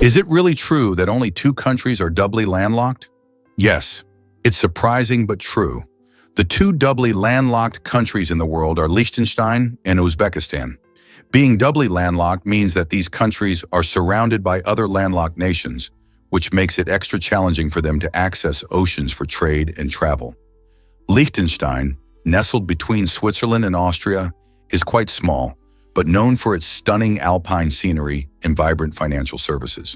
Is it really true that only 2 countries are doubly landlocked? Yes, it's surprising but true. The 2 doubly landlocked countries in the world are Liechtenstein and Uzbekistan. Being doubly landlocked means that these countries are surrounded by other landlocked nations, which makes it extra challenging for them to access oceans for trade and travel. Liechtenstein, nestled between Switzerland and Austria, is quite small, but known for its stunning alpine scenery and vibrant financial services.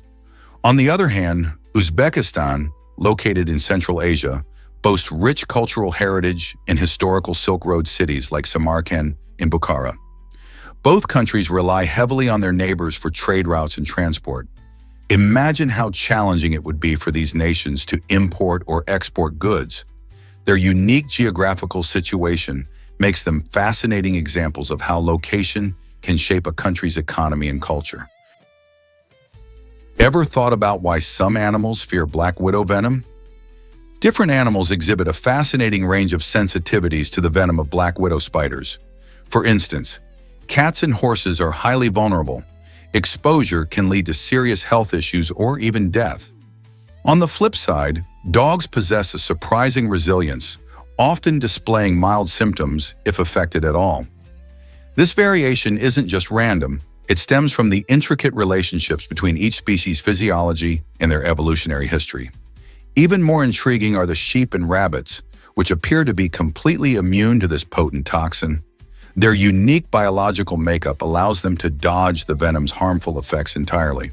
On the other hand, Uzbekistan, located in Central Asia, boasts rich cultural heritage and historical Silk Road cities like Samarkand and Bukhara. Both countries rely heavily on their neighbors for trade routes and transport. Imagine how challenging it would be for these nations to import or export goods. Their unique geographical situation makes them fascinating examples of how location can shape a country's economy and culture. Ever thought about why some animals fear black widow venom? Different animals exhibit a fascinating range of sensitivities to the venom of black widow spiders. For instance, cats and horses are highly vulnerable. Exposure can lead to serious health issues or even death. On the flip side, dogs possess a surprising resilience, often displaying mild symptoms if affected at all. This variation isn't just random, it stems from the intricate relationships between each species' physiology and their evolutionary history. Even more intriguing are the sheep and rabbits, which appear to be completely immune to this potent toxin. Their unique biological makeup allows them to dodge the venom's harmful effects entirely.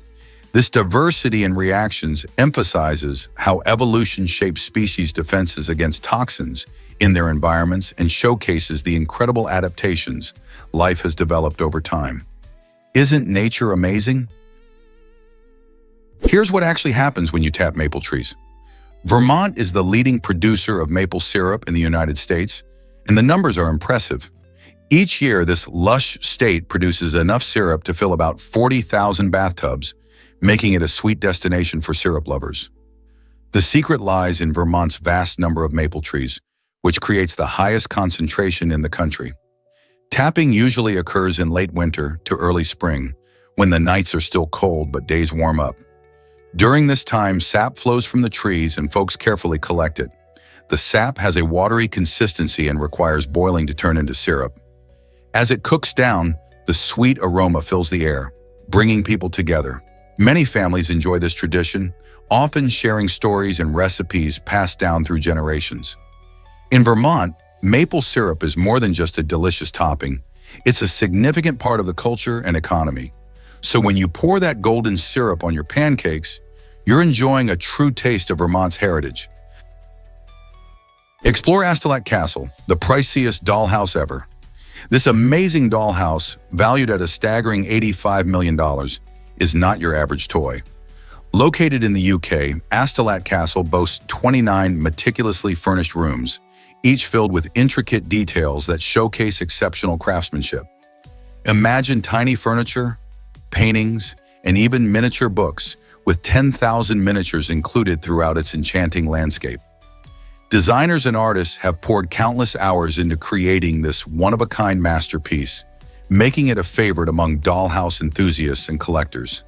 This diversity in reactions emphasizes how evolution shapes species' defenses against toxins in their environments and showcases the incredible adaptations life has developed over time. Isn't nature amazing? Here's what actually happens when you tap maple trees. Vermont is the leading producer of maple syrup in the United States, and the numbers are impressive. Each year, this lush state produces enough syrup to fill about 40,000 bathtubs, making it a sweet destination for syrup lovers. The secret lies in Vermont's vast number of maple trees, which creates the highest concentration in the country. Tapping usually occurs in late winter to early spring, when the nights are still cold but days warm up. During this time, sap flows from the trees and folks carefully collect it. The sap has a watery consistency and requires boiling to turn into syrup. As it cooks down, the sweet aroma fills the air, bringing people together. Many families enjoy this tradition, often sharing stories and recipes passed down through generations. In Vermont, maple syrup is more than just a delicious topping. It's a significant part of the culture and economy. So when you pour that golden syrup on your pancakes, you're enjoying a true taste of Vermont's heritage. Explore Astolat Castle, the priciest dollhouse ever. This amazing dollhouse, valued at a staggering $85 million, is not your average toy. Located in the UK, Astolat Castle boasts 29 meticulously furnished rooms, each filled with intricate details that showcase exceptional craftsmanship. Imagine tiny furniture, paintings, and even miniature books, with 10,000 miniatures included throughout its enchanting landscape. Designers and artists have poured countless hours into creating this one-of-a-kind masterpiece, making it a favorite among dollhouse enthusiasts and collectors.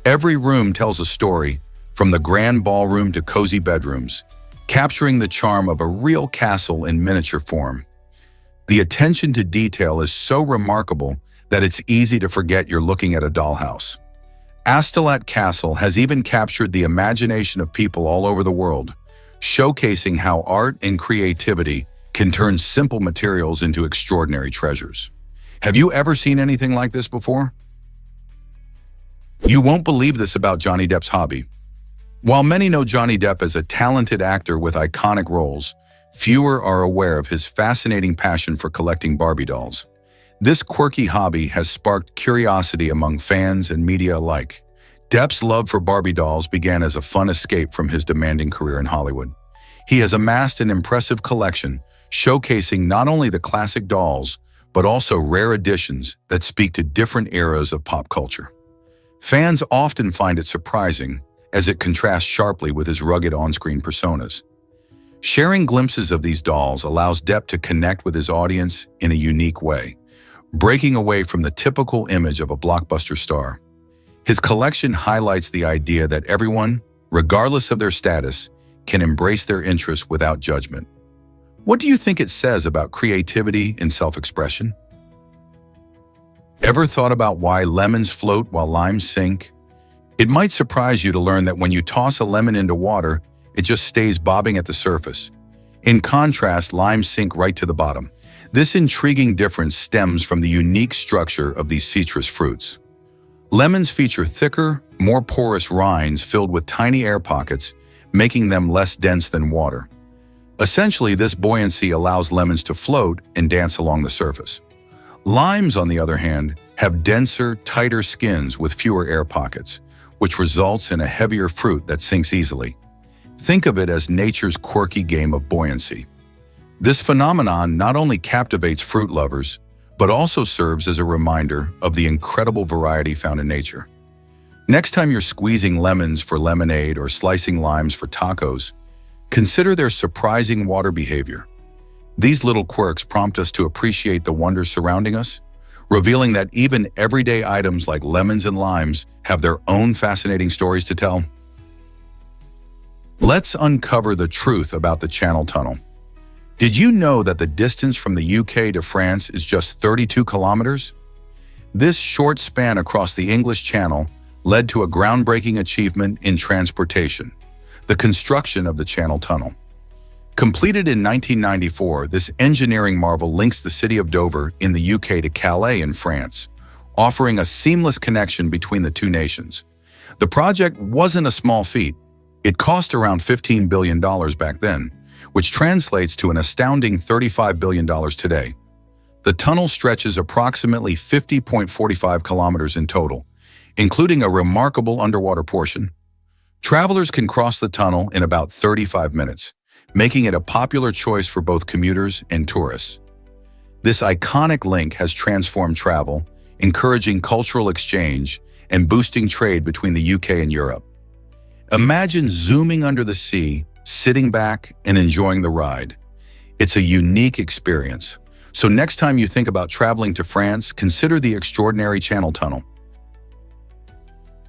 Every room tells a story, from the grand ballroom to cozy bedrooms, capturing the charm of a real castle in miniature form. The attention to detail is so remarkable that it's easy to forget you're looking at a dollhouse. Astolat Castle has even captured the imagination of people all over the world, showcasing how art and creativity can turn simple materials into extraordinary treasures. Have you ever seen anything like this before? You won't believe this about Johnny Depp's hobby. While many know Johnny Depp as a talented actor with iconic roles, fewer are aware of his fascinating passion for collecting Barbie dolls. This quirky hobby has sparked curiosity among fans and media alike. Depp's love for Barbie dolls began as a fun escape from his demanding career in Hollywood. He has amassed an impressive collection, showcasing not only the classic dolls, but also rare editions that speak to different eras of pop culture. Fans often find it surprising, as it contrasts sharply with his rugged on-screen personas. Sharing glimpses of these dolls allows Depp to connect with his audience in a unique way, breaking away from the typical image of a blockbuster star. His collection highlights the idea that everyone, regardless of their status, can embrace their interests without judgment. What do you think it says about creativity and self-expression? Ever thought about why lemons float while limes sink? It might surprise you to learn that when you toss a lemon into water, it just stays bobbing at the surface. In contrast, limes sink right to the bottom. This intriguing difference stems from the unique structure of these citrus fruits. Lemons feature thicker, more porous rinds filled with tiny air pockets, making them less dense than water. Essentially, this buoyancy allows lemons to float and dance along the surface. Limes, on the other hand, have denser, tighter skins with fewer air pockets, which results in a heavier fruit that sinks easily. Think of it as nature's quirky game of buoyancy. This phenomenon not only captivates fruit lovers, but also serves as a reminder of the incredible variety found in nature. Next time you're squeezing lemons for lemonade or slicing limes for tacos, consider their surprising water behavior. These little quirks prompt us to appreciate the wonders surrounding us, revealing that even everyday items like lemons and limes have their own fascinating stories to tell. Let's uncover the truth about the Channel Tunnel. Did you know that the distance from the UK to France is just 32 kilometers? This short span across the English Channel led to a groundbreaking achievement in transportation, the construction of the Channel Tunnel. Completed in 1994, this engineering marvel links the city of Dover in the UK to Calais in France, offering a seamless connection between the two nations. The project wasn't a small feat. It cost around $15 billion back then, which translates to an astounding $35 billion today. The tunnel stretches approximately 50.45 kilometers in total, including a remarkable underwater portion. Travelers can cross the tunnel in about 35 minutes, making it a popular choice for both commuters and tourists. This iconic link has transformed travel, encouraging cultural exchange and boosting trade between the UK and Europe. Imagine zooming under the sea, sitting back and enjoying the ride. It's a unique experience. So next time you think about traveling to France, consider the extraordinary Channel Tunnel.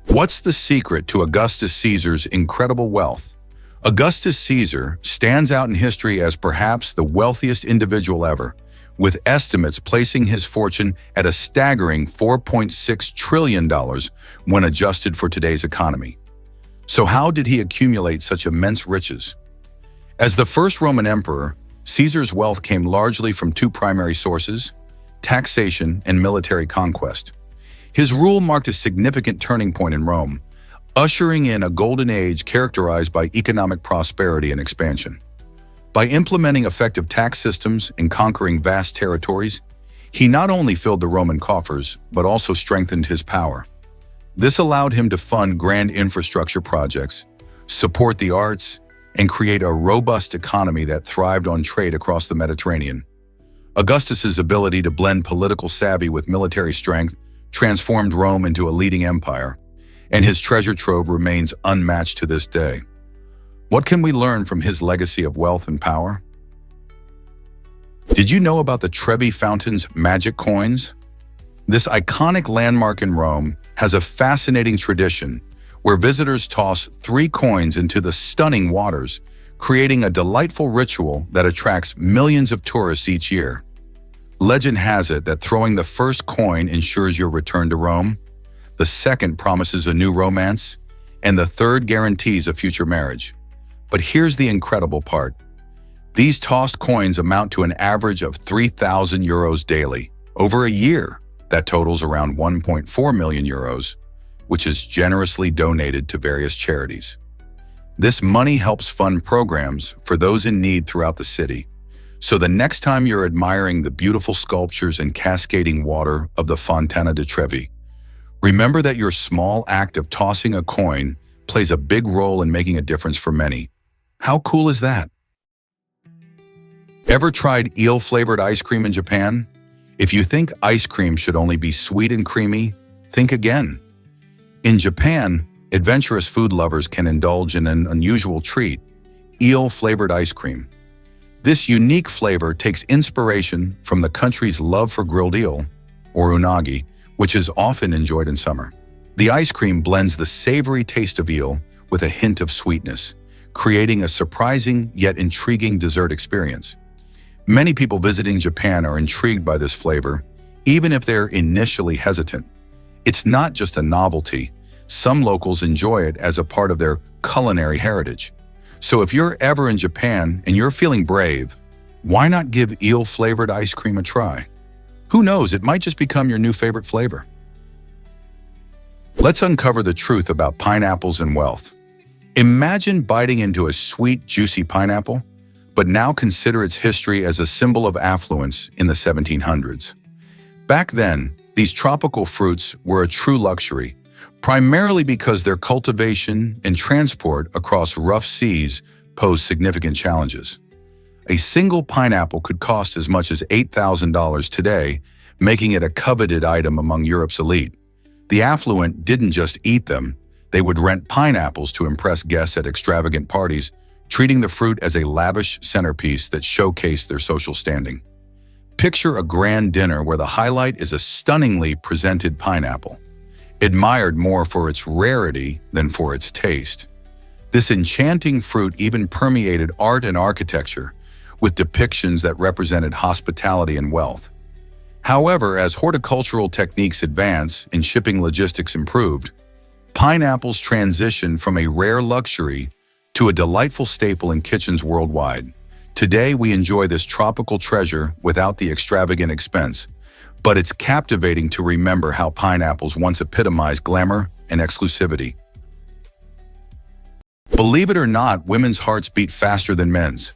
What's the secret to Augustus Caesar's incredible wealth? Augustus Caesar stands out in history as perhaps the wealthiest individual ever, with estimates placing his fortune at a staggering $4.6 trillion when adjusted for today's economy. So how did he accumulate such immense riches? As the first Roman emperor, Caesar's wealth came largely from two primary sources: taxation and military conquest. His rule marked a significant turning point in Rome, ushering in a golden age characterized by economic prosperity and expansion. By implementing effective tax systems and conquering vast territories, he not only filled the Roman coffers, but also strengthened his power. This allowed him to fund grand infrastructure projects, support the arts, and create a robust economy that thrived on trade across the Mediterranean. Augustus's ability to blend political savvy with military strength transformed Rome into a leading empire, and his treasure trove remains unmatched to this day. What can we learn from his legacy of wealth and power? Did you know about the Trevi Fountain's magic coins? This iconic landmark in Rome has a fascinating tradition where visitors toss 3 coins into the stunning waters, creating a delightful ritual that attracts millions of tourists each year. Legend has it that throwing the first coin ensures your return to Rome, the second promises a new romance, and the third guarantees a future marriage. But here's the incredible part. These tossed coins amount to an average of 3,000 euros daily. Over a year, that totals around 1.4 million euros, which is generously donated to various charities. This money helps fund programs for those in need throughout the city. So the next time you're admiring the beautiful sculptures and cascading water of the Fontana di Trevi, remember that your small act of tossing a coin plays a big role in making a difference for many. How cool is that? Ever tried eel-flavored ice cream in Japan? If you think ice cream should only be sweet and creamy, think again. In Japan, adventurous food lovers can indulge in an unusual treat: eel-flavored ice cream. This unique flavor takes inspiration from the country's love for grilled eel, or unagi, which is often enjoyed in summer. The ice cream blends the savory taste of eel with a hint of sweetness, creating a surprising yet intriguing dessert experience. Many people visiting Japan are intrigued by this flavor, even if they're initially hesitant. It's not just a novelty. Some locals enjoy it as a part of their culinary heritage. So if you're ever in Japan and you're feeling brave, why not give eel-flavored ice cream a try? Who knows, it might just become your new favorite flavor. Let's uncover the truth about pineapples and wealth. Imagine biting into a sweet, juicy pineapple, but now consider its history as a symbol of affluence in the 1700s. Back then, these tropical fruits were a true luxury, primarily because their cultivation and transport across rough seas posed significant challenges. A single pineapple could cost as much as $8,000 today, making it a coveted item among Europe's elite. The affluent didn't just eat them, they would rent pineapples to impress guests at extravagant parties, treating the fruit as a lavish centerpiece that showcased their social standing. Picture a grand dinner where the highlight is a stunningly presented pineapple, admired more for its rarity than for its taste. This enchanting fruit even permeated art and architecture, with depictions that represented hospitality and wealth. However, as horticultural techniques advanced and shipping logistics improved, pineapples transitioned from a rare luxury to a delightful staple in kitchens worldwide. Today, we enjoy this tropical treasure without the extravagant expense, but it's captivating to remember how pineapples once epitomized glamour and exclusivity. Believe it or not, women's hearts beat faster than men's.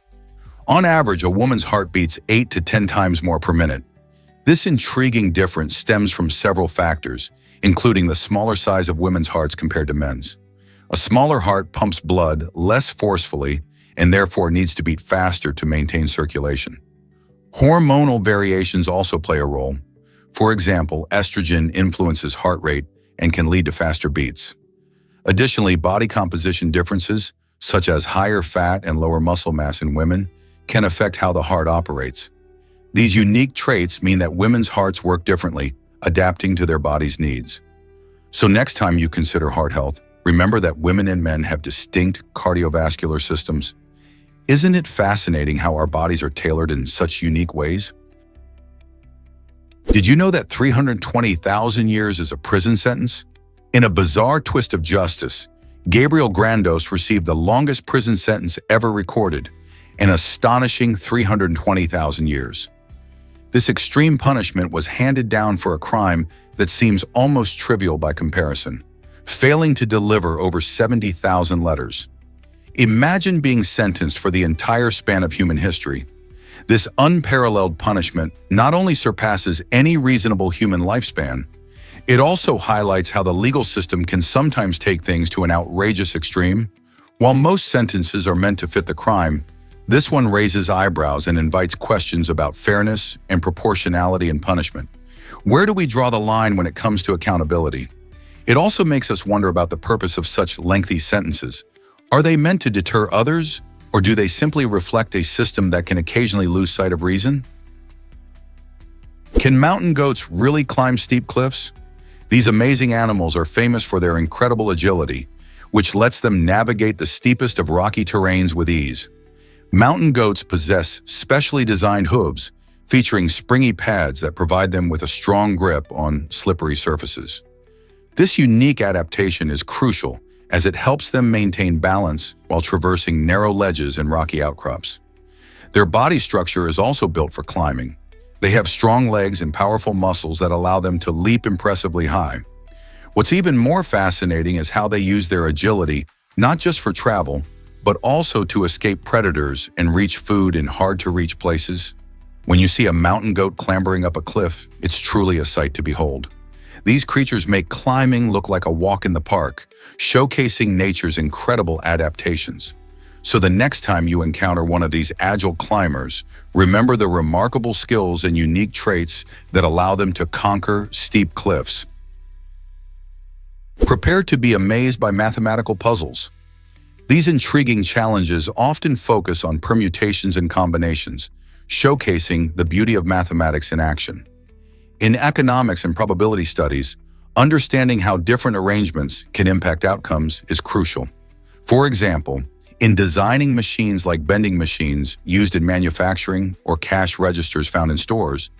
On average, a woman's heart beats 8 to 10 times more per minute. This intriguing difference stems from several factors, including the smaller size of women's hearts compared to men's. A smaller heart pumps blood less forcefully and therefore needs to beat faster to maintain circulation. Hormonal variations also play a role. For example, estrogen influences heart rate and can lead to faster beats. Additionally, body composition differences, such as higher fat and lower muscle mass in women, can affect how the heart operates. These unique traits mean that women's hearts work differently, adapting to their body's needs. So next time you consider heart health, remember that women and men have distinct cardiovascular systems. Isn't it fascinating how our bodies are tailored in such unique ways? Did you know that 320,000 years is a prison sentence? In a bizarre twist of justice, Gabriel Grandos received the longest prison sentence ever recorded, an astonishing 320,000 years. This extreme punishment was handed down for a crime that seems almost trivial by comparison, failing to deliver over 70,000 letters. Imagine being sentenced for the entire span of human history. This unparalleled punishment not only surpasses any reasonable human lifespan, it also highlights how the legal system can sometimes take things to an outrageous extreme. While most sentences are meant to fit the crime, this one raises eyebrows and invites questions about fairness and proportionality in punishment. Where do we draw the line when it comes to accountability? It also makes us wonder about the purpose of such lengthy sentences. Are they meant to deter others, or do they simply reflect a system that can occasionally lose sight of reason? Can mountain goats really climb steep cliffs? These amazing animals are famous for their incredible agility, which lets them navigate the steepest of rocky terrains with ease. Mountain goats possess specially designed hooves, featuring springy pads that provide them with a strong grip on slippery surfaces. This unique adaptation is crucial as it helps them maintain balance while traversing narrow ledges and rocky outcrops. Their body structure is also built for climbing. They have strong legs and powerful muscles that allow them to leap impressively high. What's even more fascinating is how they use their agility not just for travel, but also to escape predators and reach food in hard-to-reach places. When you see a mountain goat clambering up a cliff, it's truly a sight to behold. These creatures make climbing look like a walk in the park, showcasing nature's incredible adaptations. So the next time you encounter one of these agile climbers, remember the remarkable skills and unique traits that allow them to conquer steep cliffs. Prepare to be amazed by mathematical puzzles. These intriguing challenges often focus on permutations and combinations, showcasing the beauty of mathematics in action. In economics and probability studies, Understanding how different arrangements can impact outcomes is crucial. For example, in designing machines like vending machines used in manufacturing or cash registers found in stores,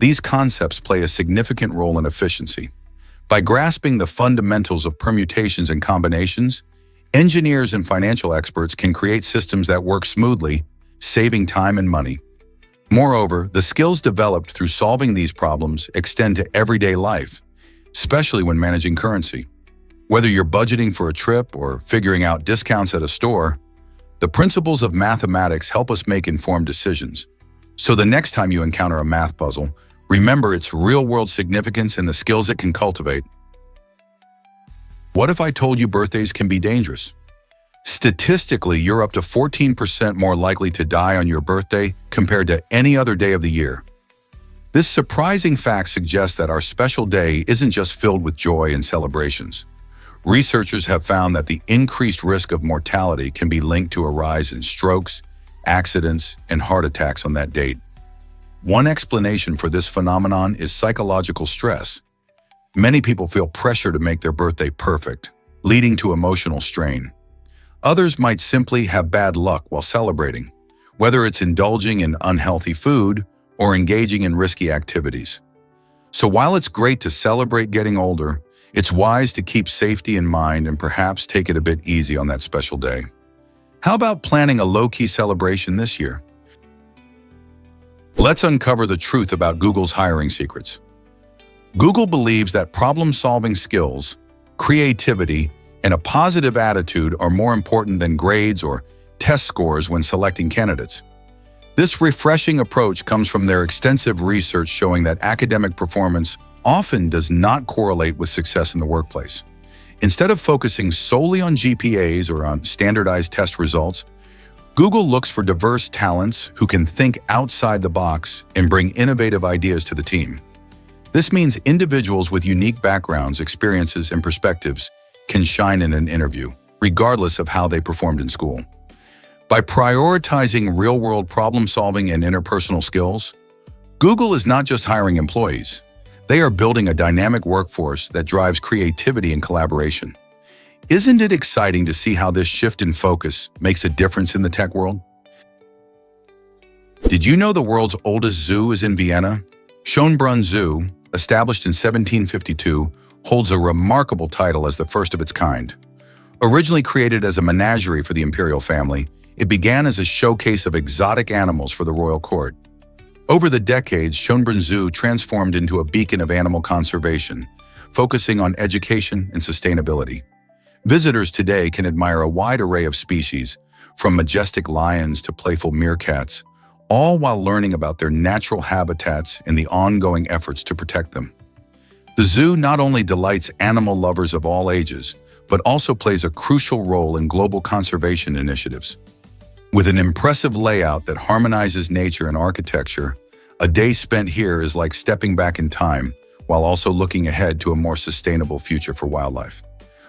these concepts play a significant role in efficiency. By grasping the fundamentals of permutations and combinations, engineers and financial experts can create systems that work smoothly, saving time and money. Moreover, the skills developed through solving these problems extend to everyday life, especially when managing currency. Whether you're budgeting for a trip or figuring out discounts at a store, the principles of mathematics help us make informed decisions. So the next time you encounter a math puzzle, remember its real-world significance and the skills it can cultivate. What if I told you birthdays can be dangerous? Statistically, you're up to 14% more likely to die on your birthday compared to any other day of the year. This surprising fact suggests that our special day isn't just filled with joy and celebrations. Researchers have found that the increased risk of mortality can be linked to a rise in strokes, accidents, and heart attacks on that date. One explanation for this phenomenon is psychological stress. Many people feel pressure to make their birthday perfect, leading to emotional strain. Others might simply have bad luck while celebrating, whether it's indulging in unhealthy food or engaging in risky activities. So while it's great to celebrate getting older, it's wise to keep safety in mind and perhaps take it a bit easy on that special day. How about planning a low-key celebration this year? Let's uncover the truth about Google's hiring secrets. Google believes that problem-solving skills, creativity, and a positive attitude are more important than grades or test scores when selecting candidates. This refreshing approach comes from their extensive research showing that academic performance often does not correlate with success in the workplace. Instead of focusing solely on GPAs or on standardized test results, Google looks for diverse talents who can think outside the box and bring innovative ideas to the team. This means individuals with unique backgrounds, experiences, and perspectives can shine in an interview, regardless of how they performed in school. By prioritizing real-world problem-solving and interpersonal skills, Google is not just hiring employees. They are building a dynamic workforce that drives creativity and collaboration. Isn't it exciting to see how this shift in focus makes a difference in the tech world? Did you know the world's oldest zoo is in Vienna? Schönbrunn Zoo, established in 1752, holds a remarkable title as the first of its kind. Originally created as a menagerie for the imperial family, it began as a showcase of exotic animals for the royal court. Over the decades, Schönbrunn Zoo transformed into a beacon of animal conservation, focusing on education and sustainability. Visitors today can admire a wide array of species, from majestic lions to playful meerkats, all while learning about their natural habitats and the ongoing efforts to protect them. The zoo not only delights animal lovers of all ages, but also plays a crucial role in global conservation initiatives. With an impressive layout that harmonizes nature and architecture, a day spent here is like stepping back in time while also looking ahead to a more sustainable future for wildlife.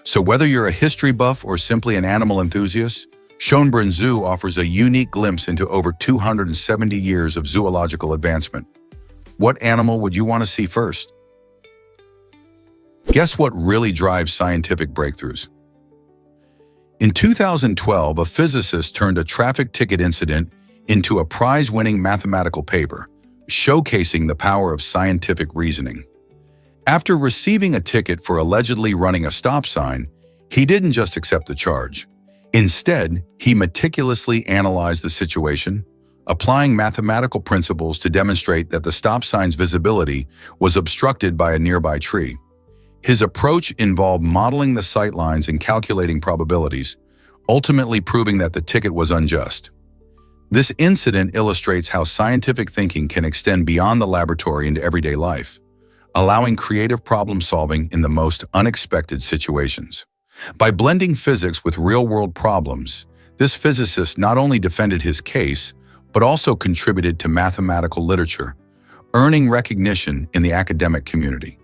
So whether you're a history buff or simply an animal enthusiast, Schönbrunn Zoo offers a unique glimpse into over 270 years of zoological advancement. What animal would you want to see first? Guess what really drives scientific breakthroughs? In 2012, a physicist turned a traffic ticket incident into a prize-winning mathematical paper, showcasing the power of scientific reasoning. After receiving a ticket for allegedly running a stop sign, he didn't just accept the charge. Instead, he meticulously analyzed the situation, applying mathematical principles to demonstrate that the stop sign's visibility was obstructed by a nearby tree. His approach involved modeling the sightlines and calculating probabilities, ultimately proving that the ticket was unjust. This incident illustrates how scientific thinking can extend beyond the laboratory into everyday life, allowing creative problem-solving in the most unexpected situations. By blending physics with real-world problems, this physicist not only defended his case, but also contributed to mathematical literature, earning recognition in the academic community.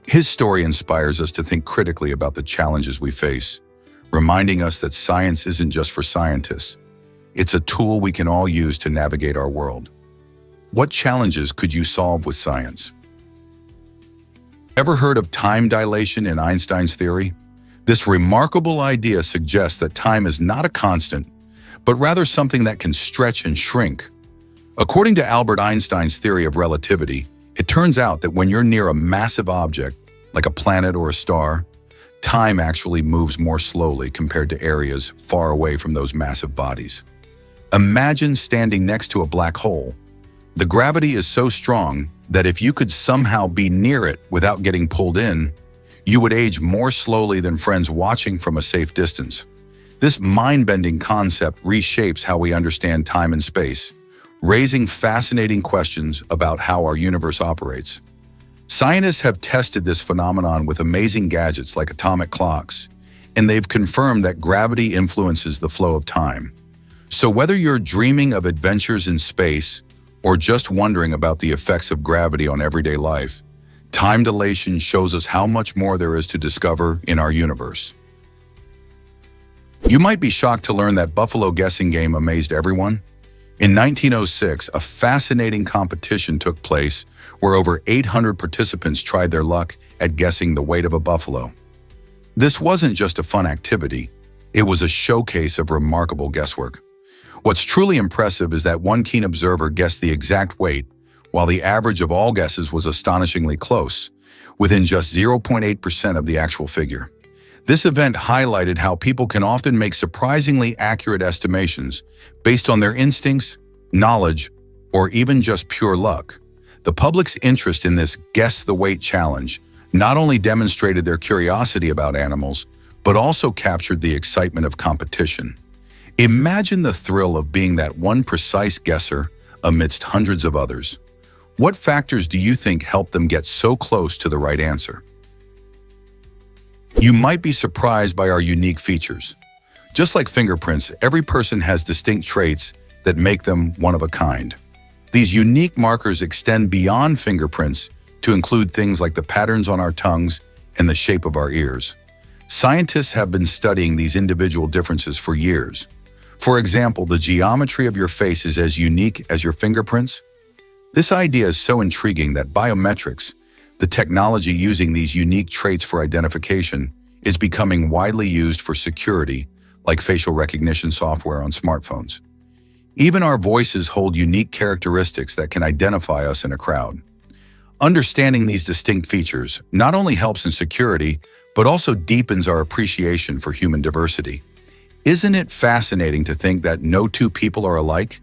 His story inspires us to think critically about the challenges we face, reminding us that science isn't just for scientists. It's a tool we can all use to navigate our world. What challenges could you solve with science? Ever heard of time dilation in Einstein's theory? This remarkable idea suggests that time is not a constant, but rather something that can stretch and shrink. According to Albert Einstein's theory of relativity, it turns out that when you're near a massive object, like a planet or a star, time actually moves more slowly compared to areas far away from those massive bodies. Imagine standing next to a black hole. The gravity is so strong that if you could somehow be near it without getting pulled in, you would age more slowly than friends watching from a safe distance. This mind-bending concept reshapes how we understand time and space, raising fascinating questions about how our universe operates. Scientists have tested this phenomenon with amazing gadgets like atomic clocks, and they've confirmed that gravity influences the flow of time. So whether you're dreaming of adventures in space or just wondering about the effects of gravity on everyday life, time dilation shows us how much more there is to discover in our universe. You might be shocked to learn that Buffalo guessing game amazed everyone. In 1906, a fascinating competition took place where over 800 participants tried their luck at guessing the weight of a buffalo. This wasn't just a fun activity, it was a showcase of remarkable guesswork. What's truly impressive is that one keen observer guessed the exact weight, while the average of all guesses was astonishingly close, within just 0.8% of the actual figure. This event highlighted how people can often make surprisingly accurate estimations based on their instincts, knowledge, or even just pure luck. The public's interest in this Guess the Weight challenge not only demonstrated their curiosity about animals, but also captured the excitement of competition. Imagine the thrill of being that one precise guesser amidst hundreds of others. What factors do you think helped them get so close to the right answer? You might be surprised by our unique features. Just like fingerprints, every person has distinct traits that make them one of a kind. These unique markers extend beyond fingerprints to include things like the patterns on our tongues and the shape of our ears. Scientists have been studying these individual differences for years. For example, the geometry of your face is as unique as your fingerprints. This idea is so intriguing that biometrics, the technology using these unique traits for identification, is becoming widely used for security, like facial recognition software on smartphones. Even our voices hold unique characteristics that can identify us in a crowd. Understanding these distinct features not only helps in security, but also deepens our appreciation for human diversity. Isn't it fascinating to think that no two people are alike?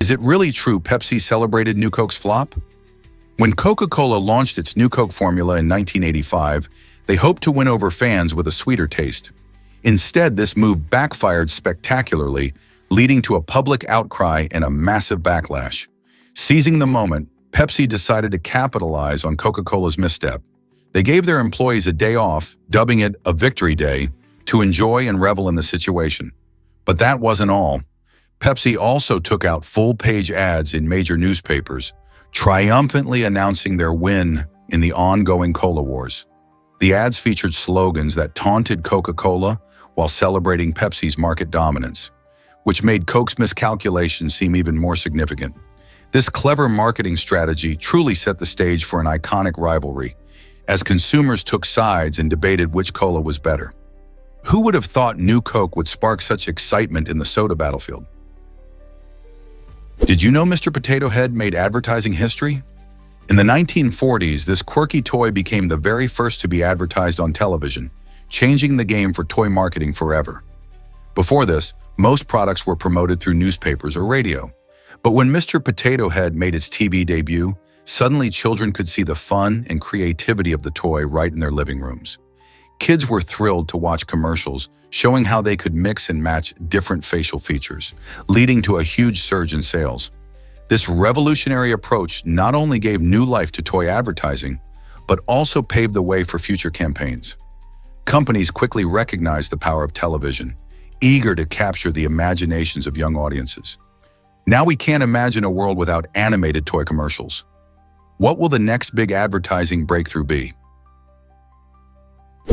Is it really true Pepsi celebrated New Coke's flop? When Coca-Cola launched its New Coke formula in 1985, they hoped to win over fans with a sweeter taste. Instead, this move backfired spectacularly, leading to a public outcry and a massive backlash. Seizing the moment, Pepsi decided to capitalize on Coca-Cola's misstep. They gave their employees a day off, dubbing it a victory day, to enjoy and revel in the situation. But that wasn't all. Pepsi also took out full-page ads in major newspapers, triumphantly announcing their win in the ongoing cola wars. The ads featured slogans that taunted Coca-Cola while celebrating Pepsi's market dominance, which made Coke's miscalculation seem even more significant. This clever marketing strategy truly set the stage for an iconic rivalry, as consumers took sides and debated which cola was better. Who would have thought New Coke would spark such excitement in the soda battlefield? Did you know Mr. Potato Head made advertising history? In the 1940s, this quirky toy became the very first to be advertised on television, changing the game for toy marketing forever. Before this, most products were promoted through newspapers or radio. But when Mr. Potato Head made its TV debut, suddenly children could see the fun and creativity of the toy right in their living rooms. Kids were thrilled to watch commercials showing how they could mix and match different facial features, leading to a huge surge in sales. This revolutionary approach not only gave new life to toy advertising, but also paved the way for future campaigns. Companies quickly recognized the power of television, eager to capture the imaginations of young audiences. Now we can't imagine a world without animated toy commercials. What will the next big advertising breakthrough be?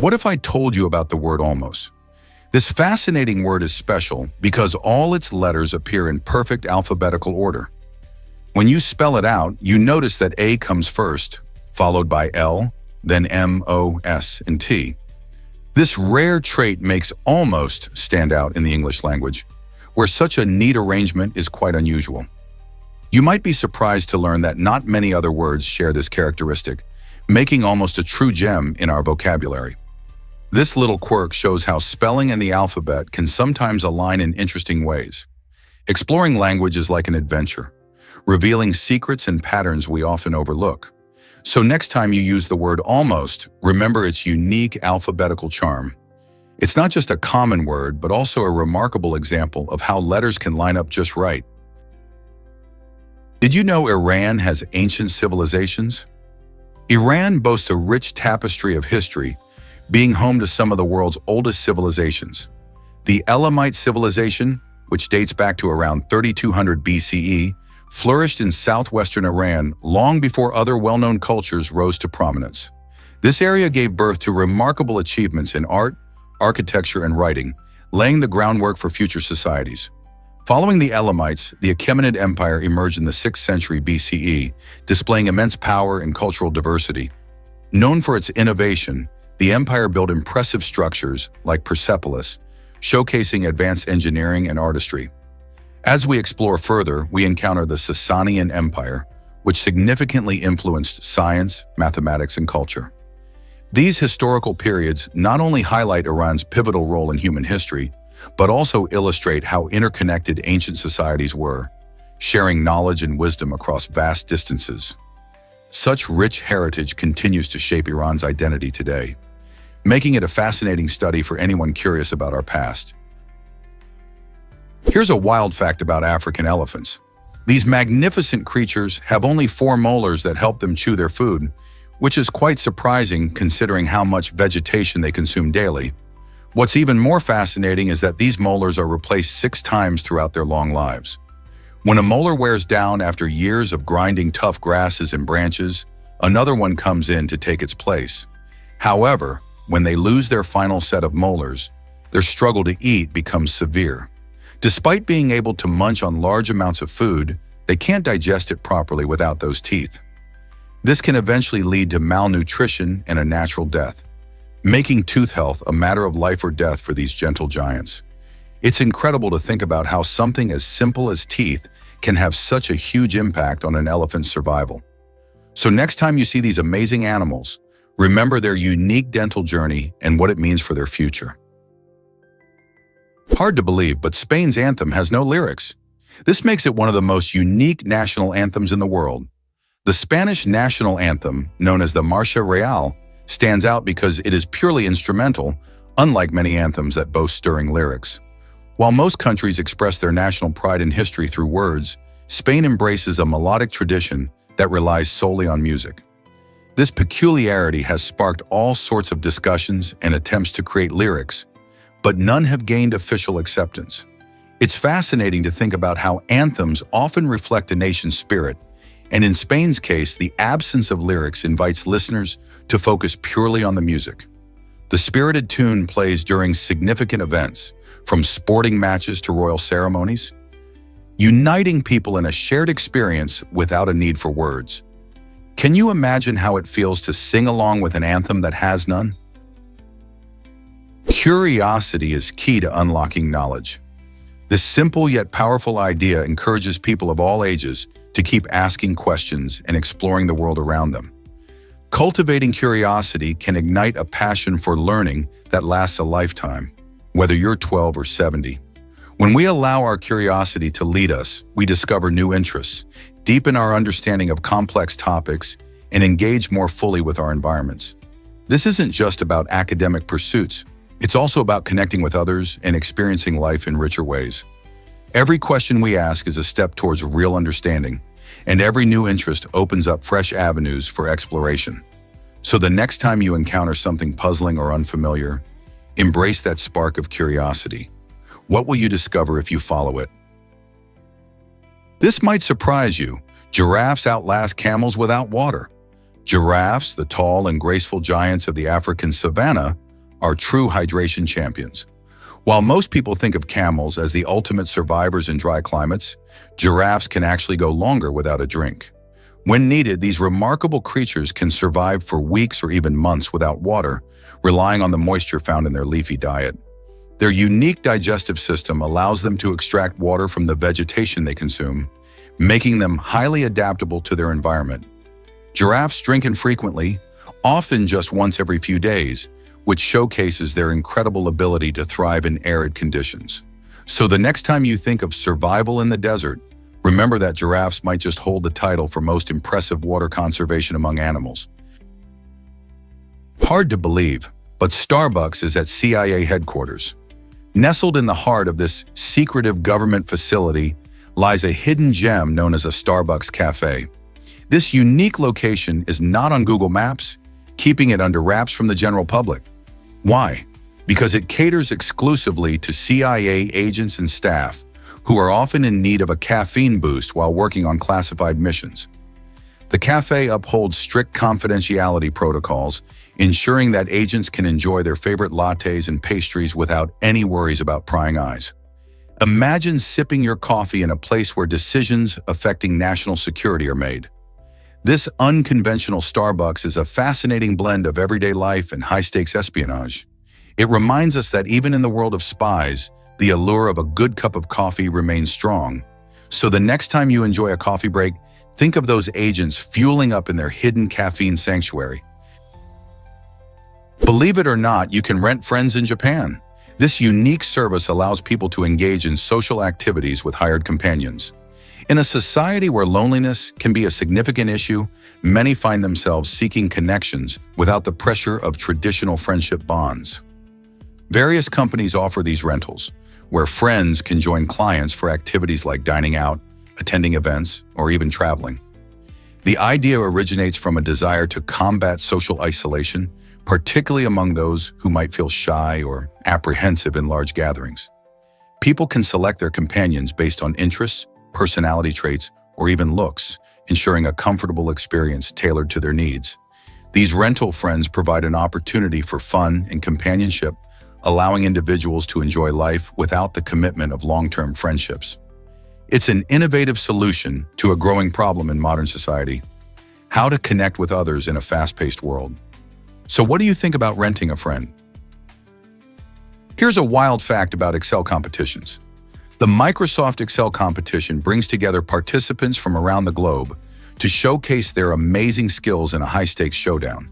What if I told you about the word almost? This fascinating word is special because all its letters appear in perfect alphabetical order. When you spell it out, you notice that A comes first, followed by L, then M, O, S, and T. This rare trait makes almost stand out in the English language, where such a neat arrangement is quite unusual. You might be surprised to learn that not many other words share this characteristic, making almost a true gem in our vocabulary. This little quirk shows how spelling and the alphabet can sometimes align in interesting ways. Exploring language is like an adventure, revealing secrets and patterns we often overlook. So next time you use the word almost, remember its unique alphabetical charm. It's not just a common word, but also a remarkable example of how letters can line up just right. Did you know Iran has ancient civilizations? Iran boasts a rich tapestry of history, being home to some of the world's oldest civilizations. The Elamite civilization, which dates back to around 3200 BCE, flourished in southwestern Iran long before other well-known cultures rose to prominence. This area gave birth to remarkable achievements in art, architecture, and writing, laying the groundwork for future societies. Following the Elamites, the Achaemenid Empire emerged in the 6th century BCE, displaying immense power and cultural diversity. Known for its innovation, the empire built impressive structures like Persepolis, showcasing advanced engineering and artistry. As we explore further, we encounter the Sasanian Empire, which significantly influenced science, mathematics, and culture. These historical periods not only highlight Iran's pivotal role in human history, but also illustrate how interconnected ancient societies were, sharing knowledge and wisdom across vast distances. Such rich heritage continues to shape Iran's identity today, making it a fascinating study for anyone curious about our past. Here's a wild fact about African elephants. These magnificent creatures have only 4 molars that help them chew their food, which is quite surprising considering how much vegetation they consume daily. What's even more fascinating is that these molars are replaced 6 times throughout their long lives. When a molar wears down after years of grinding tough grasses and branches, another one comes in to take its place. However, when they lose their final set of molars, their struggle to eat becomes severe. Despite being able to munch on large amounts of food, they can't digest it properly without those teeth. This can eventually lead to malnutrition and a natural death, making tooth health a matter of life or death for these gentle giants. It's incredible to think about how something as simple as teeth can have such a huge impact on an elephant's survival. So next time you see these amazing animals, remember their unique dental journey and what it means for their future. Hard to believe, but Spain's anthem has no lyrics. This makes it one of the most unique national anthems in the world. The Spanish national anthem, known as the Marcha Real, stands out because it is purely instrumental, unlike many anthems that boast stirring lyrics. While most countries express their national pride and history through words, Spain embraces a melodic tradition that relies solely on music. This peculiarity has sparked all sorts of discussions and attempts to create lyrics, but none have gained official acceptance. It's fascinating to think about how anthems often reflect a nation's spirit, and in Spain's case, the absence of lyrics invites listeners to focus purely on the music. The spirited tune plays during significant events, from sporting matches to royal ceremonies, uniting people in a shared experience without a need for words. Can you imagine how it feels to sing along with an anthem that has none? Curiosity is key to unlocking knowledge. This simple yet powerful idea encourages people of all ages to keep asking questions and exploring the world around them. Cultivating curiosity can ignite a passion for learning that lasts a lifetime, whether you're 12 or 70. When we allow our curiosity to lead us, we discover new interests, deepen our understanding of complex topics, and engage more fully with our environments. This isn't just about academic pursuits. It's also about connecting with others and experiencing life in richer ways. Every question we ask is a step towards real understanding, and every new interest opens up fresh avenues for exploration. So the next time you encounter something puzzling or unfamiliar, embrace that spark of curiosity. What will you discover if you follow it? This might surprise you. Giraffes outlast camels without water. Giraffes, the tall and graceful giants of the African savanna, are true hydration champions. While most people think of camels as the ultimate survivors in dry climates, giraffes can actually go longer without a drink. When needed, these remarkable creatures can survive for weeks or even months without water, relying on the moisture found in their leafy diet. Their unique digestive system allows them to extract water from the vegetation they consume, making them highly adaptable to their environment. Giraffes drink infrequently, often just once every few days, which showcases their incredible ability to thrive in arid conditions. So the next time you think of survival in the desert, remember that giraffes might just hold the title for most impressive water conservation among animals. Hard to believe, but Starbucks is at CIA headquarters. Nestled in the heart of this secretive government facility lies a hidden gem known as a Starbucks cafe. This unique location is not on Google Maps, keeping it under wraps from the general public. Why? Because it caters exclusively to CIA agents and staff who are often in need of a caffeine boost while working on classified missions. The cafe upholds strict confidentiality protocols, ensuring that agents can enjoy their favorite lattes and pastries without any worries about prying eyes. Imagine sipping your coffee in a place where decisions affecting national security are made. This unconventional Starbucks is a fascinating blend of everyday life and high-stakes espionage. It reminds us that even in the world of spies, the allure of a good cup of coffee remains strong. So the next time you enjoy a coffee break, think of those agents fueling up in their hidden caffeine sanctuary. Believe it or not, you can rent friends in Japan. This unique service allows people to engage in social activities with hired companions. In a society where loneliness can be a significant issue, many find themselves seeking connections without the pressure of traditional friendship bonds. Various companies offer these rentals, where friends can join clients for activities like dining out, attending events, or even traveling. The idea originates from a desire to combat social isolation, particularly among those who might feel shy or apprehensive in large gatherings. People can select their companions based on interests, personality traits, or even looks, ensuring a comfortable experience tailored to their needs. These rental friends provide an opportunity for fun and companionship, allowing individuals to enjoy life without the commitment of long-term friendships. It's an innovative solution to a growing problem in modern society: how to connect with others in a fast-paced world. So what do you think about renting a friend? Here's a wild fact about Excel competitions. The Microsoft Excel competition brings together participants from around the globe to showcase their amazing skills in a high-stakes showdown.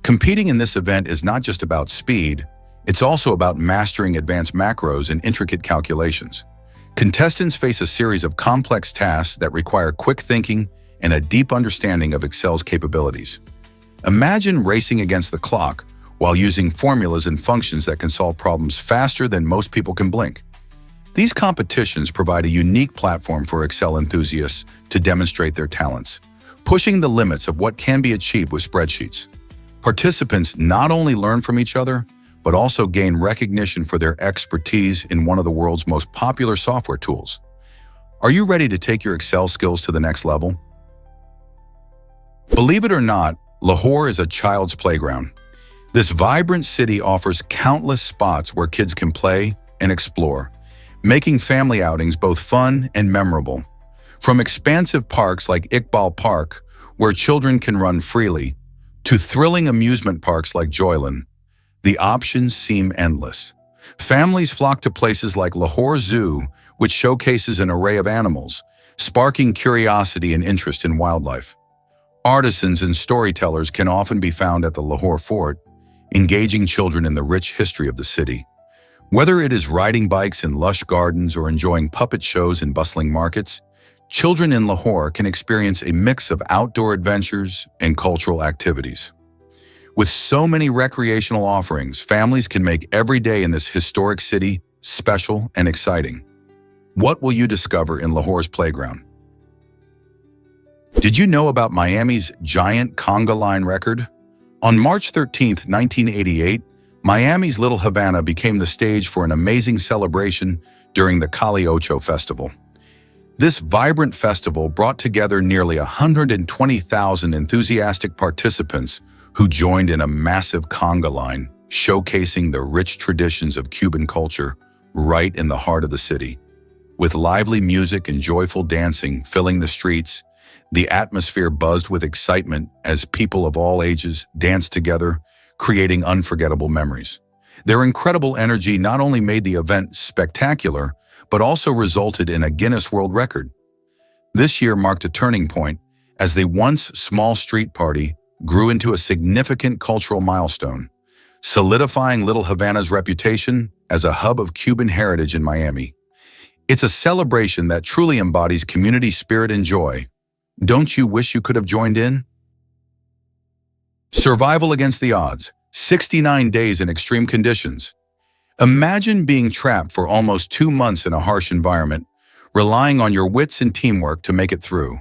Competing in this event is not just about speed, it's also about mastering advanced macros and intricate calculations. Contestants face a series of complex tasks that require quick thinking and a deep understanding of Excel's capabilities. Imagine racing against the clock while using formulas and functions that can solve problems faster than most people can blink. These competitions provide a unique platform for Excel enthusiasts to demonstrate their talents, pushing the limits of what can be achieved with spreadsheets. Participants not only learn from each other, but also gain recognition for their expertise in one of the world's most popular software tools. Are you ready to take your Excel skills to the next level? Believe it or not, Lahore is a child's playground. This vibrant city offers countless spots where kids can play and explore, making family outings both fun and memorable. From expansive parks like Iqbal Park, where children can run freely, to thrilling amusement parks like Joyland, the options seem endless. Families flock to places like Lahore Zoo, which showcases an array of animals, sparking curiosity and interest in wildlife. Artisans and storytellers can often be found at the Lahore Fort, engaging children in the rich history of the city. Whether it is riding bikes in lush gardens or enjoying puppet shows in bustling markets, children in Lahore can experience a mix of outdoor adventures and cultural activities. With so many recreational offerings, families can make every day in this historic city special and exciting. What will you discover in Lahore's playground? Did you know about Miami's giant conga line record? On March 13, 1988, Miami's Little Havana became the stage for an amazing celebration during the Calle Ocho Festival. This vibrant festival brought together nearly 120,000 enthusiastic participants who joined in a massive conga line, showcasing the rich traditions of Cuban culture right in the heart of the city. With lively music and joyful dancing filling the streets, The atmosphere buzzed with excitement as people of all ages danced together, creating unforgettable memories. Their incredible energy not only made the event spectacular, but also resulted in a Guinness World Record. This year marked a turning point as the once small street party grew into a significant cultural milestone, solidifying Little Havana's reputation as a hub of Cuban heritage in Miami. It's a celebration that truly embodies community spirit and joy. Don't you wish you could have joined in? Survival against the odds, 69 days in extreme conditions. Imagine being trapped for almost 2 months in a harsh environment, relying on your wits and teamwork to make it through.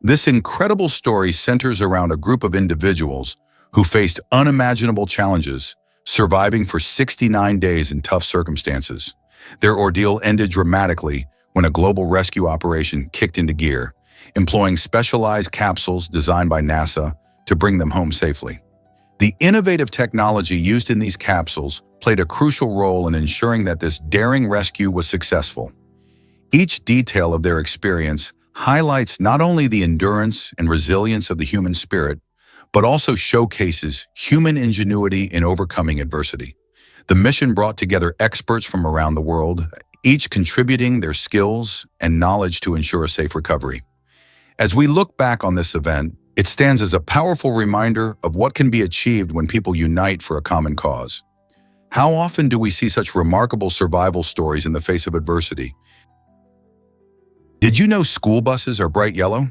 This incredible story centers around a group of individuals who faced unimaginable challenges, surviving for 69 days in tough circumstances. Their ordeal ended dramatically when a global rescue operation kicked into gear, employing specialized capsules designed by NASA to bring them home safely. The innovative technology used in these capsules played a crucial role in ensuring that this daring rescue was successful. Each detail of their experience highlights not only the endurance and resilience of the human spirit, but also showcases human ingenuity in overcoming adversity. The mission brought together experts from around the world, each contributing their skills and knowledge to ensure a safe recovery. As we look back on this event, it stands as a powerful reminder of what can be achieved when people unite for a common cause. How often do we see such remarkable survival stories in the face of adversity? Did you know school buses are bright yellow?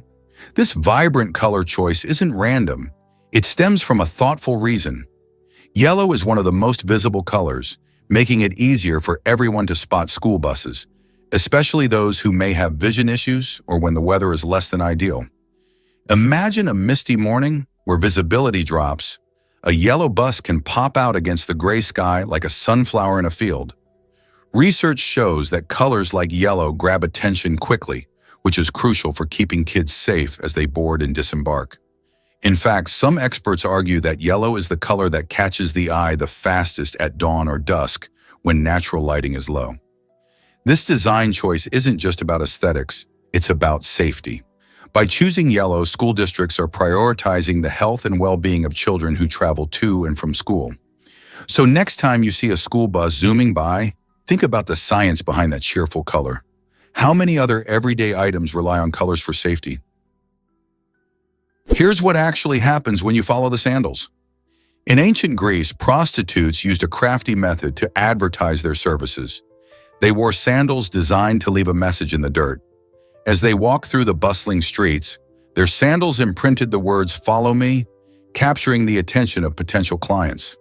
This vibrant color choice isn't random. It stems from a thoughtful reason. Yellow is one of the most visible colors, making it easier for everyone to spot school buses, especially those who may have vision issues or when the weather is less than ideal. Imagine a misty morning where visibility drops. A yellow bus can pop out against the gray sky like a sunflower in a field. Research shows that colors like yellow grab attention quickly, which is crucial for keeping kids safe as they board and disembark. In fact, some experts argue that yellow is the color that catches the eye the fastest at dawn or dusk when natural lighting is low. This design choice isn't just about aesthetics, it's about safety. By choosing yellow, school districts are prioritizing the health and well-being of children who travel to and from school. So next time you see a school bus zooming by, think about the science behind that cheerful color. How many other everyday items rely on colors for safety? Here's what actually happens when you follow the sandals. In ancient Greece, prostitutes used a crafty method to advertise their services. They wore sandals designed to leave a message in the dirt. As they walked through the bustling streets, their sandals imprinted the words, "Follow me," capturing the attention of potential clients.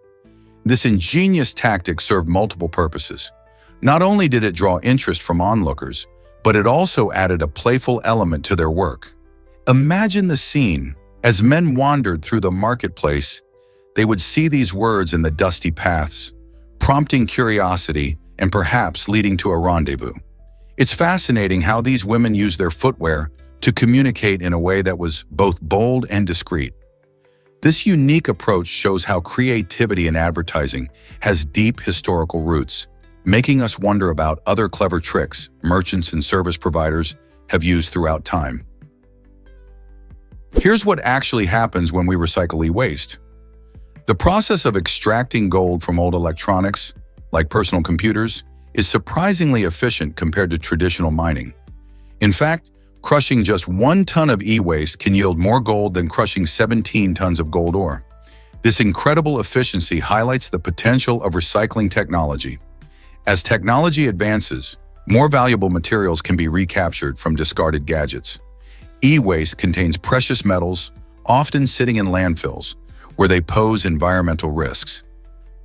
This ingenious tactic served multiple purposes. Not only did it draw interest from onlookers, but it also added a playful element to their work. Imagine the scene. As men wandered through the marketplace, they would see these words in the dusty paths, prompting curiosity and perhaps leading to a rendezvous. It's fascinating how these women used their footwear to communicate in a way that was both bold and discreet. This unique approach shows how creativity in advertising has deep historical roots, making us wonder about other clever tricks merchants and service providers have used throughout time. Here's what actually happens when we recycle e-waste. The process of extracting gold from old electronics, like personal computers, is surprisingly efficient compared to traditional mining. In fact, crushing just 1 ton of e-waste can yield more gold than crushing 17 tons of gold ore. This incredible efficiency highlights the potential of recycling technology. As technology advances, more valuable materials can be recaptured from discarded gadgets. E-waste contains precious metals, often sitting in landfills, where they pose environmental risks.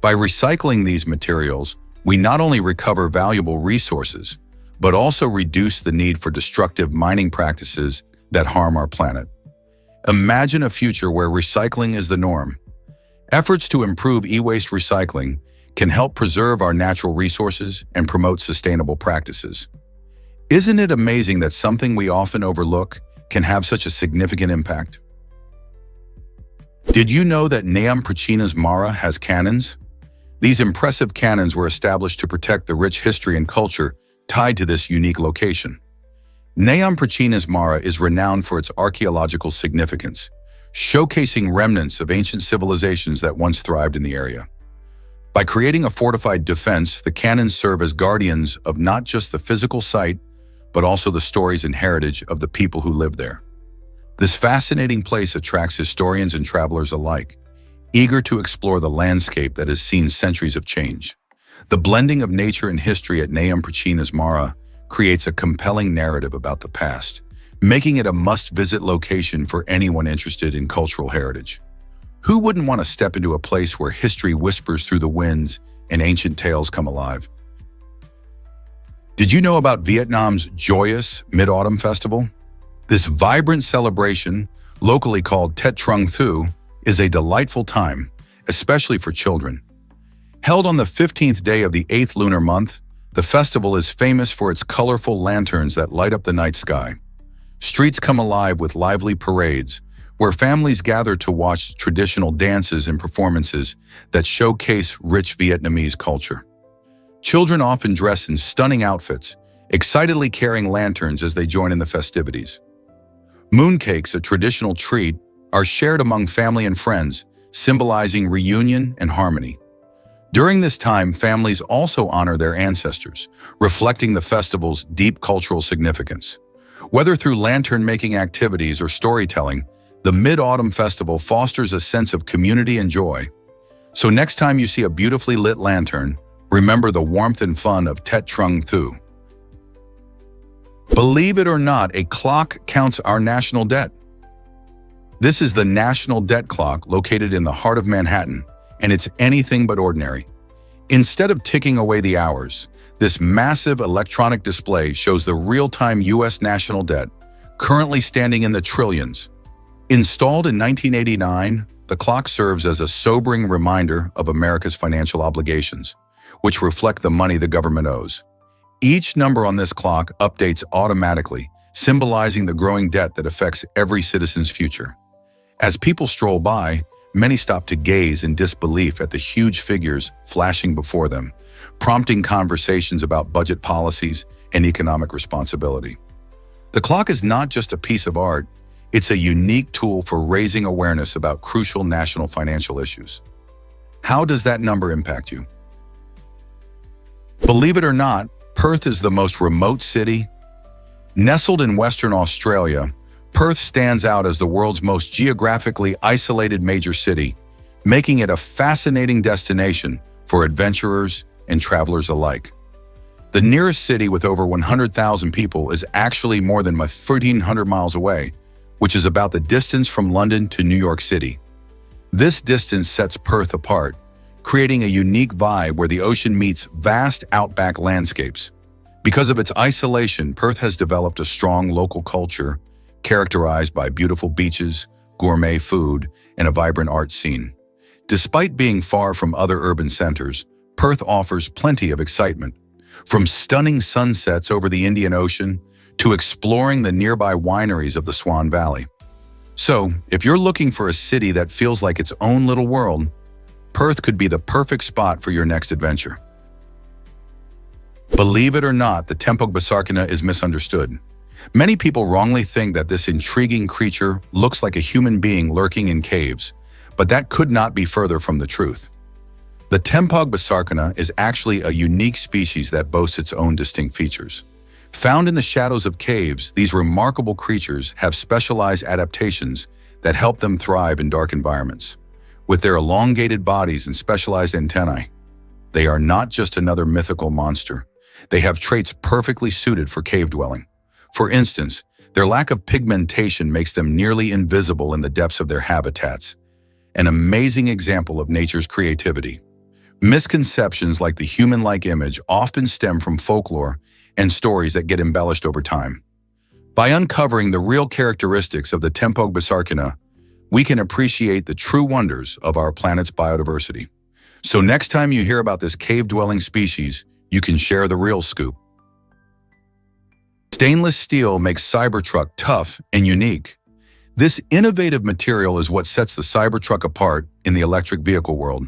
By recycling these materials, we not only recover valuable resources, but also reduce the need for destructive mining practices that harm our planet. Imagine a future where recycling is the norm. Efforts to improve e-waste recycling can help preserve our natural resources and promote sustainable practices. Isn't it amazing that something we often overlook can have such a significant impact? Did you know that Naam Pchina's Mara has cannons? These impressive cannons were established to protect the rich history and culture tied to this unique location. Naam Pchina's Mara is renowned for its archaeological significance, showcasing remnants of ancient civilizations that once thrived in the area. By creating a fortified defense, the cannons serve as guardians of not just the physical site, but also the stories and heritage of the people who live there. This fascinating place attracts historians and travelers alike, eager to explore the landscape that has seen centuries of change. The blending of nature and history at Naam Pchina's Mara creates a compelling narrative about the past, making it a must-visit location for anyone interested in cultural heritage. Who wouldn't want to step into a place where history whispers through the winds and ancient tales come alive? Did you know about Vietnam's joyous Mid-Autumn Festival? This vibrant celebration, locally called Tet Trung Thu, is a delightful time, especially for children. Held on the 15th day of the 8th lunar month, the festival is famous for its colorful lanterns that light up the night sky. Streets come alive with lively parades, where families gather to watch traditional dances and performances that showcase rich Vietnamese culture. Children often dress in stunning outfits, excitedly carrying lanterns as they join in the festivities. Mooncakes, a traditional treat, are shared among family and friends, symbolizing reunion and harmony. During this time, families also honor their ancestors, reflecting the festival's deep cultural significance. Whether through lantern-making activities or storytelling, the Mid-Autumn Festival fosters a sense of community and joy. So next time you see a beautifully lit lantern, remember the warmth and fun of Tet Trung Thu. Believe it or not, a clock counts our national debt. This is the National Debt Clock located in the heart of Manhattan, and it's anything but ordinary. Instead of ticking away the hours, this massive electronic display shows the real-time U.S. national debt, currently standing in the trillions. Installed in 1989, the clock serves as a sobering reminder of America's financial obligations, which reflect the money the government owes. Each number on this clock updates automatically, symbolizing the growing debt that affects every citizen's future. As people stroll by, many stop to gaze in disbelief at the huge figures flashing before them, prompting conversations about budget policies and economic responsibility. The clock is not just a piece of art, it's a unique tool for raising awareness about crucial national financial issues. How does that number impact you? Believe it or not, Perth is the most remote city. Nestled in Western Australia, Perth stands out as the world's most geographically isolated major city, making it a fascinating destination for adventurers and travelers alike. The nearest city with over 100,000 people is actually more than 1,300 miles away, which is about the distance from London to New York City. This distance sets Perth apart, creating a unique vibe where the ocean meets vast outback landscapes. Because of its isolation, Perth has developed a strong local culture characterized by beautiful beaches, gourmet food, and a vibrant art scene. Despite being far from other urban centers, Perth offers plenty of excitement. From stunning sunsets over the Indian Ocean to exploring the nearby wineries of the Swan Valley. So, if you're looking for a city that feels like its own little world, Perth could be the perfect spot for your next adventure. Believe it or not, the Tempog Basarkina is misunderstood. Many people wrongly think that this intriguing creature looks like a human being lurking in caves, but that could not be further from the truth. The Tempog Basarkina is actually a unique species that boasts its own distinct features. Found in the shadows of caves, these remarkable creatures have specialized adaptations that help them thrive in dark environments. With their elongated bodies and specialized antennae, they are not just another mythical monster. They have traits perfectly suited for cave dwelling. For instance, their lack of pigmentation makes them nearly invisible in the depths of their habitats, an amazing example of nature's creativity. Misconceptions like the human-like image often stem from folklore and stories that get embellished over time. By uncovering the real characteristics of the Tempog Basarkina, we can appreciate the true wonders of our planet's biodiversity. So next time you hear about this cave-dwelling species, you can share the real scoop. Stainless steel makes Cybertruck tough and unique. This innovative material is what sets the Cybertruck apart in the electric vehicle world.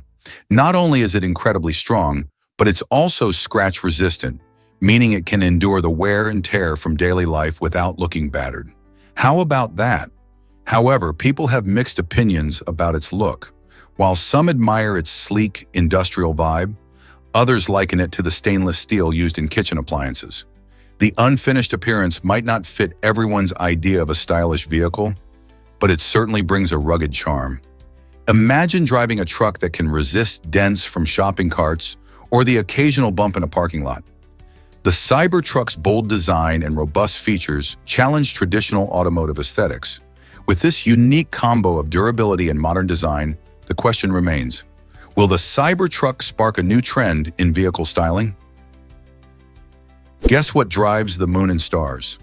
Not only is it incredibly strong, but it's also scratch-resistant, meaning it can endure the wear and tear from daily life without looking battered. How about that? However, people have mixed opinions about its look. While some admire its sleek, industrial vibe, others liken it to the stainless steel used in kitchen appliances. The unfinished appearance might not fit everyone's idea of a stylish vehicle, but it certainly brings a rugged charm. Imagine driving a truck that can resist dents from shopping carts or the occasional bump in a parking lot. The Cybertruck's bold design and robust features challenge traditional automotive aesthetics. With this unique combo of durability and modern design, the question remains, will the Cybertruck spark a new trend in vehicle styling? Guess what drives the moon and stars?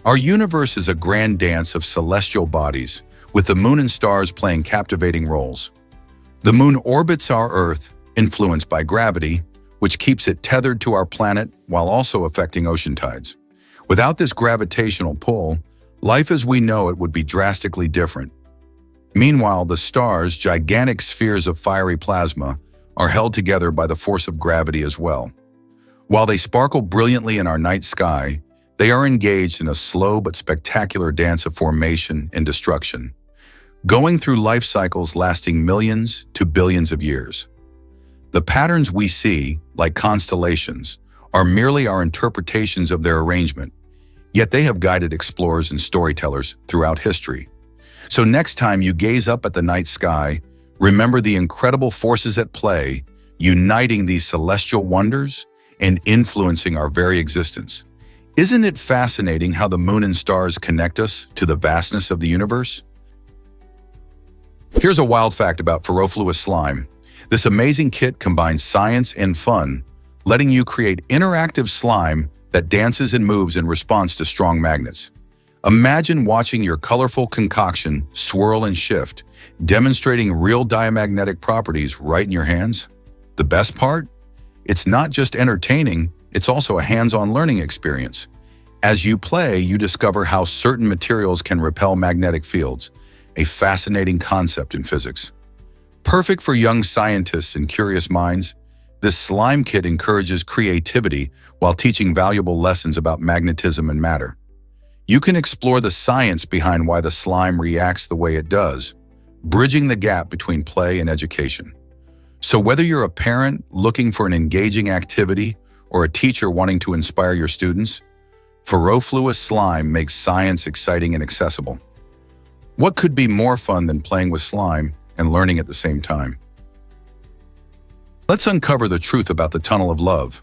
Our universe is a grand dance of celestial bodies, with the moon and stars playing captivating roles. The moon orbits our Earth, influenced by gravity, which keeps it tethered to our planet while also affecting ocean tides. Without this gravitational pull, life as we know it would be drastically different. Meanwhile, the stars, gigantic spheres of fiery plasma, are held together by the force of gravity as well. While they sparkle brilliantly in our night sky, they are engaged in a slow but spectacular dance of formation and destruction, going through life cycles lasting millions to billions of years. The patterns we see, like constellations, are merely our interpretations of their arrangement, yet they have guided explorers and storytellers throughout history. So next time you gaze up at the night sky, remember the incredible forces at play, uniting these celestial wonders and influencing our very existence. Isn't it fascinating how the moon and stars connect us to the vastness of the universe? Here's a wild fact about Ferrofluid slime. This amazing kit combines science and fun, letting you create interactive slime that dances and moves in response to strong magnets. Imagine watching your colorful concoction swirl and shift, demonstrating real diamagnetic properties right in your hands. The best part? It's not just entertaining, it's also a hands-on learning experience. As you play, you discover how certain materials can repel magnetic fields, a fascinating concept in physics. Perfect for young scientists and curious minds, this slime kit encourages creativity while teaching valuable lessons about magnetism and matter. You can explore the science behind why the slime reacts the way it does, bridging the gap between play and education. So whether you're a parent looking for an engaging activity or a teacher wanting to inspire your students, Ferrofluid slime makes science exciting and accessible. What could be more fun than playing with slime and learning at the same time? Let's uncover the truth about the Tunnel of Love.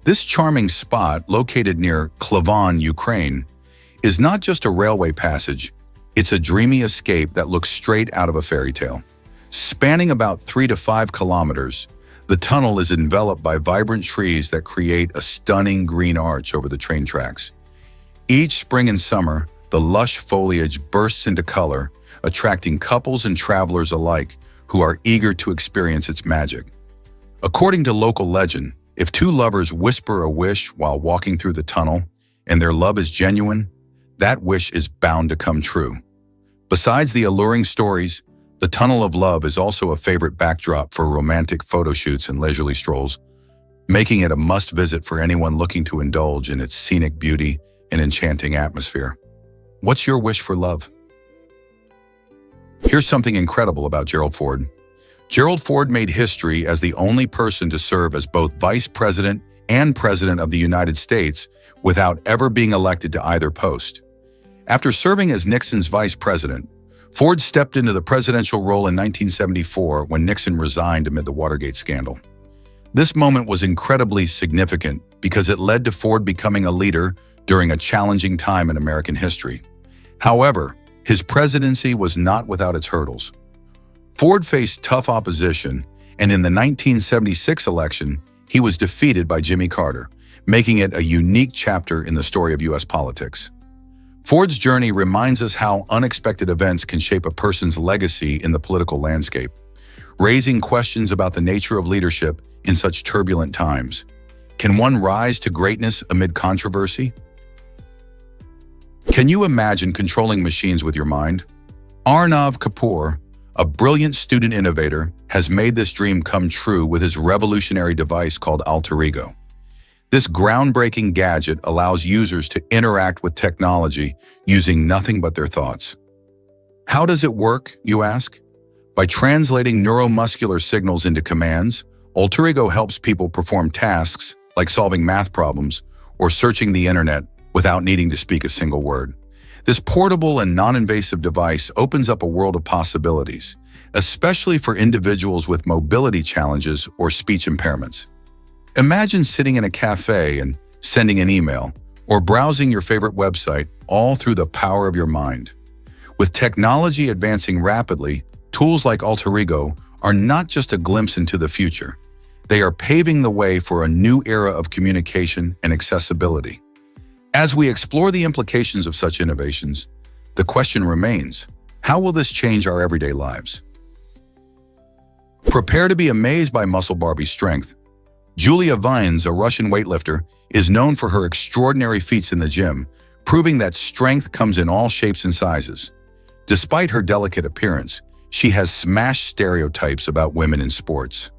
This charming spot, located near Klavon, Ukraine, is not just a railway passage, it's a dreamy escape that looks straight out of a fairy tale. Spanning about 3 to 5 kilometers, the tunnel is enveloped by vibrant trees that create a stunning green arch over the train tracks. Each spring and summer, the lush foliage bursts into color, attracting couples and travelers alike who are eager to experience its magic. According to local legend, if two lovers whisper a wish while walking through the tunnel and their love is genuine, that wish is bound to come true. Besides the alluring stories, the Tunnel of Love is also a favorite backdrop for romantic photo shoots and leisurely strolls, making it a must-visit for anyone looking to indulge in its scenic beauty and enchanting atmosphere. What's your wish for love? Here's something incredible about Gerald Ford. Gerald Ford made history as the only person to serve as both Vice President and President of the United States without ever being elected to either post. After serving as Nixon's vice president, Ford stepped into the presidential role in 1974 when Nixon resigned amid the Watergate scandal. This moment was incredibly significant because it led to Ford becoming a leader during a challenging time in American history. However, his presidency was not without its hurdles. Ford faced tough opposition, and in the 1976 election, he was defeated by Jimmy Carter, making it a unique chapter in the story of U.S. politics. Ford's journey reminds us how unexpected events can shape a person's legacy in the political landscape, raising questions about the nature of leadership in such turbulent times. Can one rise to greatness amid controversy? Can you imagine controlling machines with your mind? Arnav Kapoor, a brilliant student innovator, has made this dream come true with his revolutionary device called Alter Ego. This groundbreaking gadget allows users to interact with technology using nothing but their thoughts. How does it work, you ask? By translating neuromuscular signals into commands, Alter Ego helps people perform tasks like solving math problems or searching the internet without needing to speak a single word. This portable and non-invasive device opens up a world of possibilities, especially for individuals with mobility challenges or speech impairments. Imagine sitting in a cafe and sending an email or browsing your favorite website, all through the power of your mind. With technology advancing rapidly, tools like Alter Ego are not just a glimpse into the future. They are paving the way for a new era of communication and accessibility. As we explore the implications of such innovations, the question remains, how will this change our everyday lives? Prepare to be amazed by Muscle Barbie's strength. Julia Vines, a Russian weightlifter, is known for her extraordinary feats in the gym, proving that strength comes in all shapes and sizes. Despite her delicate appearance, she has smashed stereotypes about women in sports.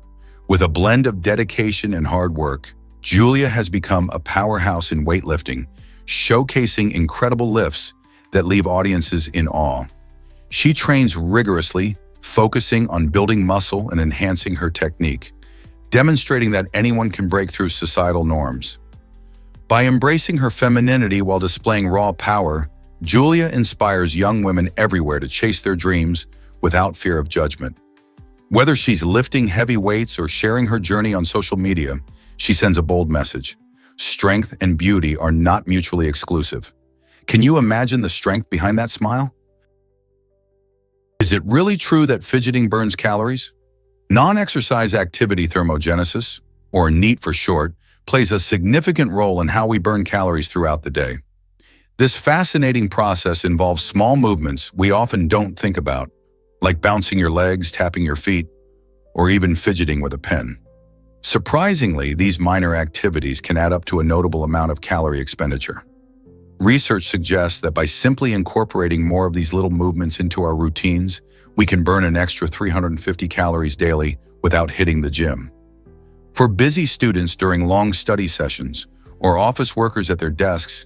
With a blend of dedication and hard work, Julia has become a powerhouse in weightlifting, showcasing incredible lifts that leave audiences in awe. She trains rigorously, focusing on building muscle and enhancing her technique, demonstrating that anyone can break through societal norms. By embracing her femininity while displaying raw power, Julia inspires young women everywhere to chase their dreams without fear of judgment. Whether she's lifting heavy weights or sharing her journey on social media, she sends a bold message. Strength and beauty are not mutually exclusive. Can you imagine the strength behind that smile? Is it really true that fidgeting burns calories? Non-exercise activity thermogenesis, or NEAT for short, plays a significant role in how we burn calories throughout the day. This fascinating process involves small movements we often don't think about, like bouncing your legs, tapping your feet, or even fidgeting with a pen. Surprisingly, these minor activities can add up to a notable amount of calorie expenditure. Research suggests that by simply incorporating more of these little movements into our routines, we can burn an extra 350 calories daily without hitting the gym. For busy students during long study sessions or office workers at their desks,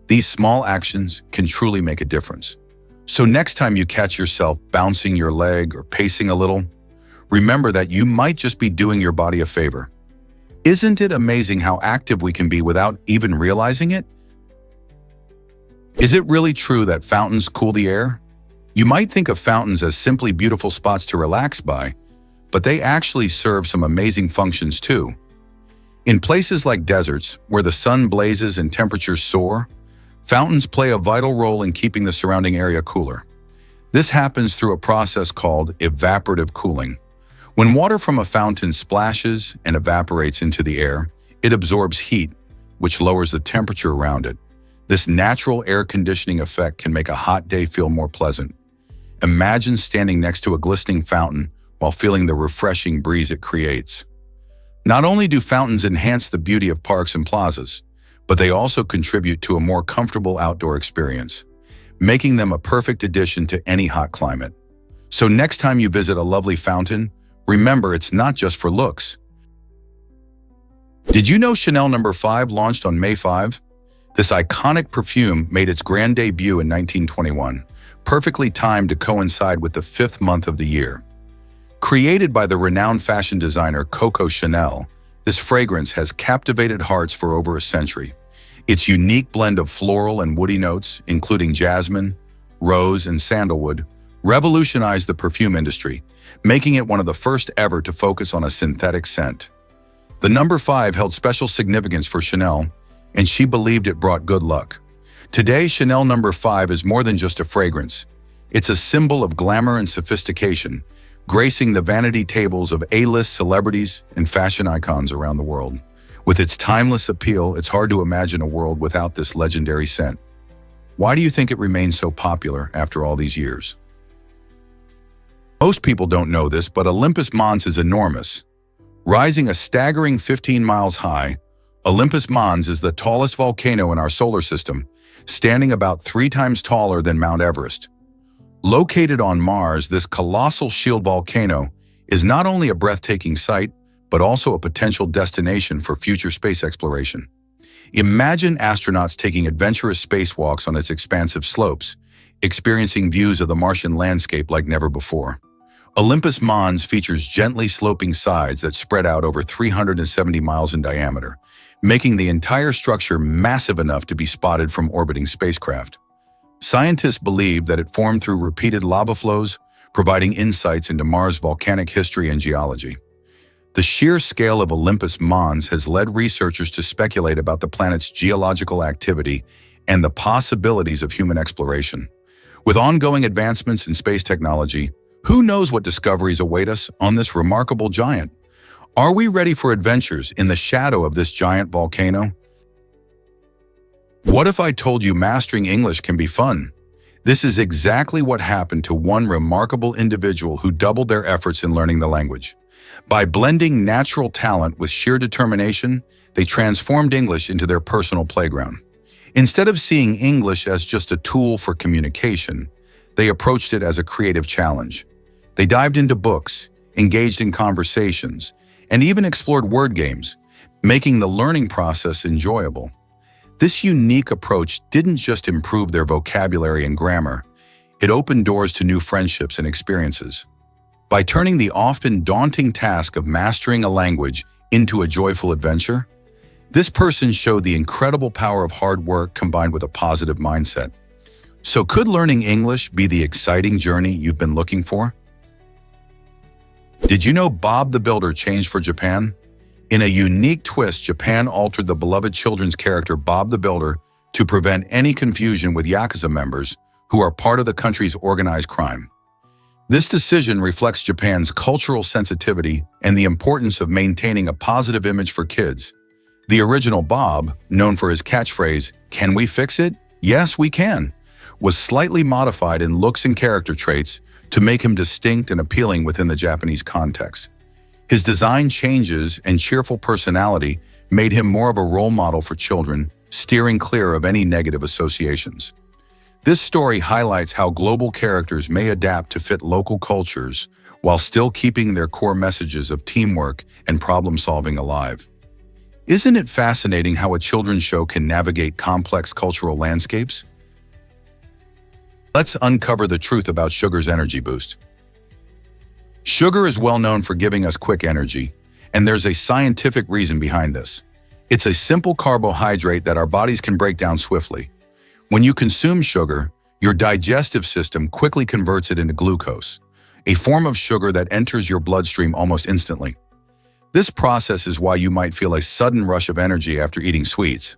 these small actions can truly make a difference. So next time you catch yourself bouncing your leg or pacing a little, remember that you might just be doing your body a favor. Isn't it amazing how active we can be without even realizing it? Is it really true that fountains cool the air? You might think of fountains as simply beautiful spots to relax by, but they actually serve some amazing functions too. In places like deserts, where the sun blazes and temperatures soar, fountains play a vital role in keeping the surrounding area cooler. This happens through a process called evaporative cooling. When water from a fountain splashes and evaporates into the air, it absorbs heat, which lowers the temperature around it. This natural air conditioning effect can make a hot day feel more pleasant. Imagine standing next to a glistening fountain while feeling the refreshing breeze it creates. Not only do fountains enhance the beauty of parks and plazas, but they also contribute to a more comfortable outdoor experience, making them a perfect addition to any hot climate. So next time you visit a lovely fountain, remember it's not just for looks. Did you know Chanel No. 5 launched on May 5? This iconic perfume made its grand debut in 1921, perfectly timed to coincide with the 5th month of the year. Created by the renowned fashion designer Coco Chanel, this fragrance has captivated hearts for over a century. Its unique blend of floral and woody notes, including jasmine, rose, and sandalwood, revolutionized the perfume industry, making it one of the first ever to focus on a synthetic scent. The No. 5 held special significance for Chanel, and she believed it brought good luck. Today, Chanel No. 5 is more than just a fragrance. It's a symbol of glamour and sophistication, gracing the vanity tables of A-list celebrities and fashion icons around the world. With its timeless appeal, it's hard to imagine a world without this legendary scent. Why do you think it remains so popular after all these years? Most people don't know this, but Olympus Mons is enormous. Rising a staggering 15 miles high, Olympus Mons is the tallest volcano in our solar system, standing about 3 times taller than Mount Everest. Located on Mars, this colossal shield volcano is not only a breathtaking sight, but also a potential destination for future space exploration. Imagine astronauts taking adventurous spacewalks on its expansive slopes, experiencing views of the Martian landscape like never before. Olympus Mons features gently sloping sides that spread out over 370 miles in diameter, making the entire structure massive enough to be spotted from orbiting spacecraft. Scientists believe that it formed through repeated lava flows, providing insights into Mars' volcanic history and geology. The sheer scale of Olympus Mons has led researchers to speculate about the planet's geological activity and the possibilities of human exploration. With ongoing advancements in space technology, who knows what discoveries await us on this remarkable giant? Are we ready for adventures in the shadow of this giant volcano? What if I told you mastering English can be fun? This is exactly what happened to one remarkable individual who doubled their efforts in learning the language. By blending natural talent with sheer determination, they transformed English into their personal playground. Instead of seeing English as just a tool for communication, they approached it as a creative challenge. They dived into books, engaged in conversations, and even explored word games, making the learning process enjoyable. This unique approach didn't just improve their vocabulary and grammar, it opened doors to new friendships and experiences. By turning the often daunting task of mastering a language into a joyful adventure, this person showed the incredible power of hard work combined with a positive mindset. So could learning English be the exciting journey you've been looking for? Did you know Bob the Builder changed for Japan? In a unique twist, Japan altered the beloved children's character Bob the Builder to prevent any confusion with Yakuza members who are part of the country's organized crime. This decision reflects Japan's cultural sensitivity and the importance of maintaining a positive image for kids. The original Bob, known for his catchphrase, "Can we fix it? Yes, we can," was slightly modified in looks and character traits to make him distinct and appealing within the Japanese context. His design changes and cheerful personality made him more of a role model for children, steering clear of any negative associations. This story highlights how global characters may adapt to fit local cultures while still keeping their core messages of teamwork and problem-solving alive. Isn't it fascinating how a children's show can navigate complex cultural landscapes? Let's uncover the truth about sugar's energy boost. Sugar is well known for giving us quick energy, and there's a scientific reason behind this. It's a simple carbohydrate that our bodies can break down swiftly. When you consume sugar, your digestive system quickly converts it into glucose, a form of sugar that enters your bloodstream almost instantly. This process is why you might feel a sudden rush of energy after eating sweets.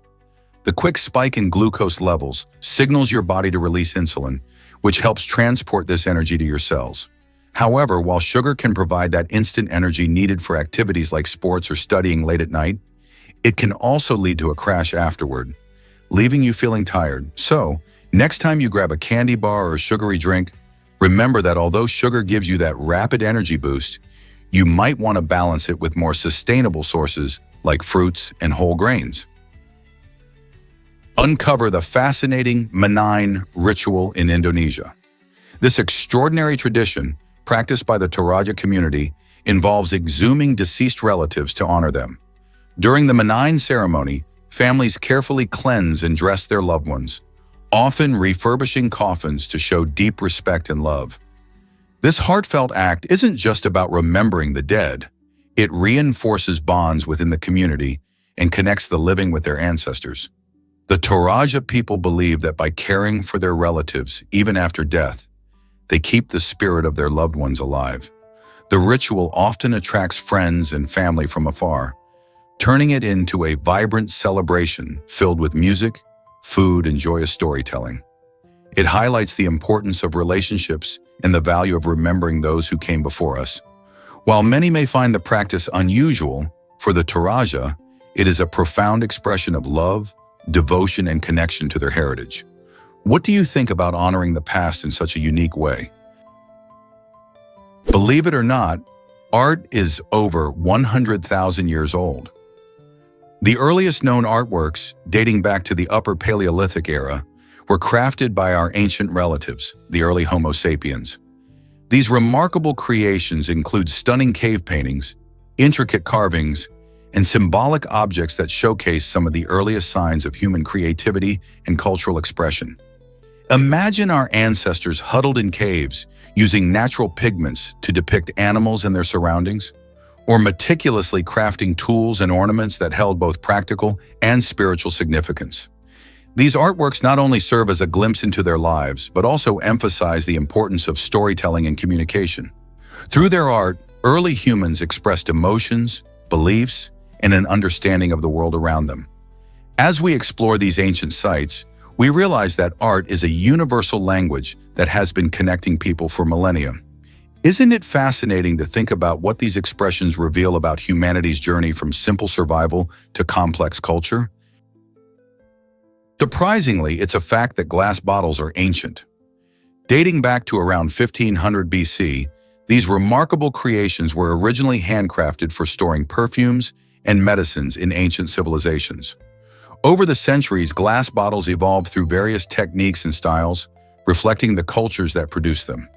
The quick spike in glucose levels signals your body to release insulin, which helps transport this energy to your cells. However, while sugar can provide that instant energy needed for activities like sports or studying late at night, it can also lead to a crash afterward, leaving you feeling tired. So, next time you grab a candy bar or a sugary drink, remember that although sugar gives you that rapid energy boost, you might want to balance it with more sustainable sources like fruits and whole grains. Uncover the fascinating Menine ritual in Indonesia. This extraordinary tradition, practiced by the Toraja community, involves exhuming deceased relatives to honor them. During the Menine ceremony, families carefully cleanse and dress their loved ones, often refurbishing coffins to show deep respect and love. This heartfelt act isn't just about remembering the dead. It reinforces bonds within the community and connects the living with their ancestors. The Toraja people believe that by caring for their relatives, even after death, they keep the spirit of their loved ones alive. The ritual often attracts friends and family from afar, turning it into a vibrant celebration filled with music, food, and joyous storytelling. It highlights the importance of relationships and the value of remembering those who came before us. While many may find the practice unusual, for the Toraja, it is a profound expression of love, devotion, and connection to their heritage. What do you think about honoring the past in such a unique way? Believe it or not, art is over 100,000 years old. The earliest known artworks, dating back to the Upper Paleolithic era, were crafted by our ancient relatives, the early Homo sapiens. These remarkable creations include stunning cave paintings, intricate carvings, and symbolic objects that showcase some of the earliest signs of human creativity and cultural expression. Imagine our ancestors huddled in caves, using natural pigments to depict animals and their surroundings, or meticulously crafting tools and ornaments that held both practical and spiritual significance. These artworks not only serve as a glimpse into their lives, but also emphasize the importance of storytelling and communication. Through their art, early humans expressed emotions, beliefs, and an understanding of the world around them. As we explore these ancient sites, we realize that art is a universal language that has been connecting people for millennia. Isn't it fascinating to think about what these expressions reveal about humanity's journey from simple survival to complex culture? Surprisingly, it's a fact that glass bottles are ancient. Dating back to around 1500 BC, these remarkable creations were originally handcrafted for storing perfumes and medicines in ancient civilizations. Over the centuries, glass bottles evolved through various techniques and styles, reflecting the cultures that produced them.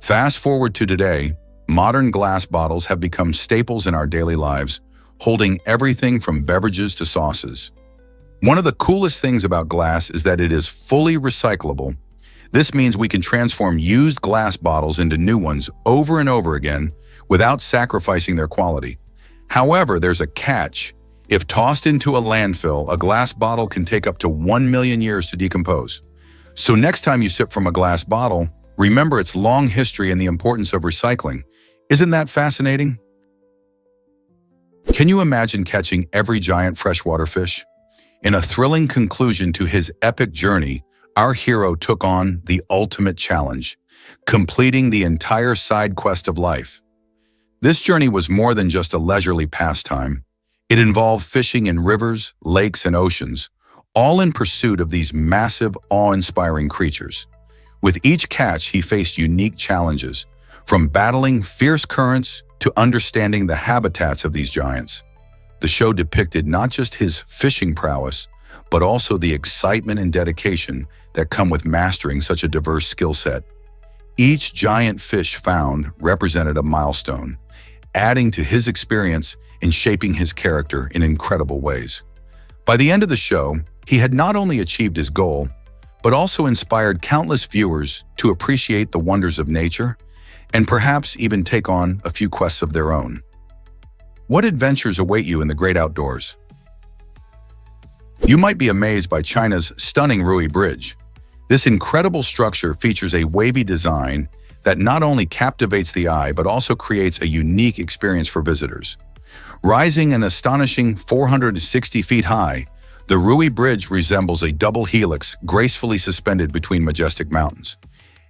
Fast forward to today, modern glass bottles have become staples in our daily lives, holding everything from beverages to sauces. One of the coolest things about glass is that it is fully recyclable. This means we can transform used glass bottles into new ones over and over again without sacrificing their quality. However, there's a catch. If tossed into a landfill, a glass bottle can take up to 1 million years to decompose. So next time you sip from a glass bottle, remember its long history and the importance of recycling. Isn't that fascinating? Can you imagine catching every giant freshwater fish? In a thrilling conclusion to his epic journey, our hero took on the ultimate challenge, completing the entire side quest of life. This journey was more than just a leisurely pastime. It involved fishing in rivers, lakes, and oceans, all in pursuit of these massive, awe-inspiring creatures. With each catch, he faced unique challenges, from battling fierce currents to understanding the habitats of these giants. The show depicted not just his fishing prowess, but also the excitement and dedication that come with mastering such a diverse skill set. Each giant fish found represented a milestone, adding to his experience in shaping his character in incredible ways. By the end of the show, he had not only achieved his goal, but also inspired countless viewers to appreciate the wonders of nature and perhaps even take on a few quests of their own. What adventures await you in the great outdoors? You might be amazed by China's stunning Ruie Bridge. This incredible structure features a wavy design that not only captivates the eye but also creates a unique experience for visitors. Rising an astonishing 460 feet high, the Ruie Bridge resembles a double helix gracefully suspended between majestic mountains.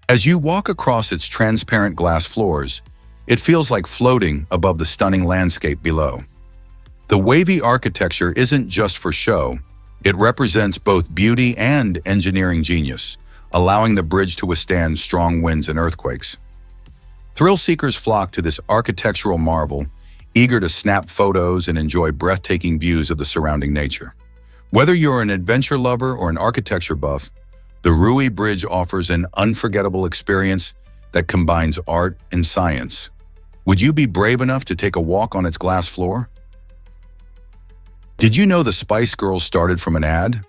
As you walk across its transparent glass floors, it feels like floating above the stunning landscape below. The wavy architecture isn't just for show. It represents both beauty and engineering genius, allowing the bridge to withstand strong winds and earthquakes. Thrill seekers flock to this architectural marvel, eager to snap photos and enjoy breathtaking views of the surrounding nature. Whether you're an adventure lover or an architecture buff, the Ruie Bridge offers an unforgettable experience that combines art and science. Would you be brave enough to take a walk on its glass floor? Did you know the Spice Girls started from an ad?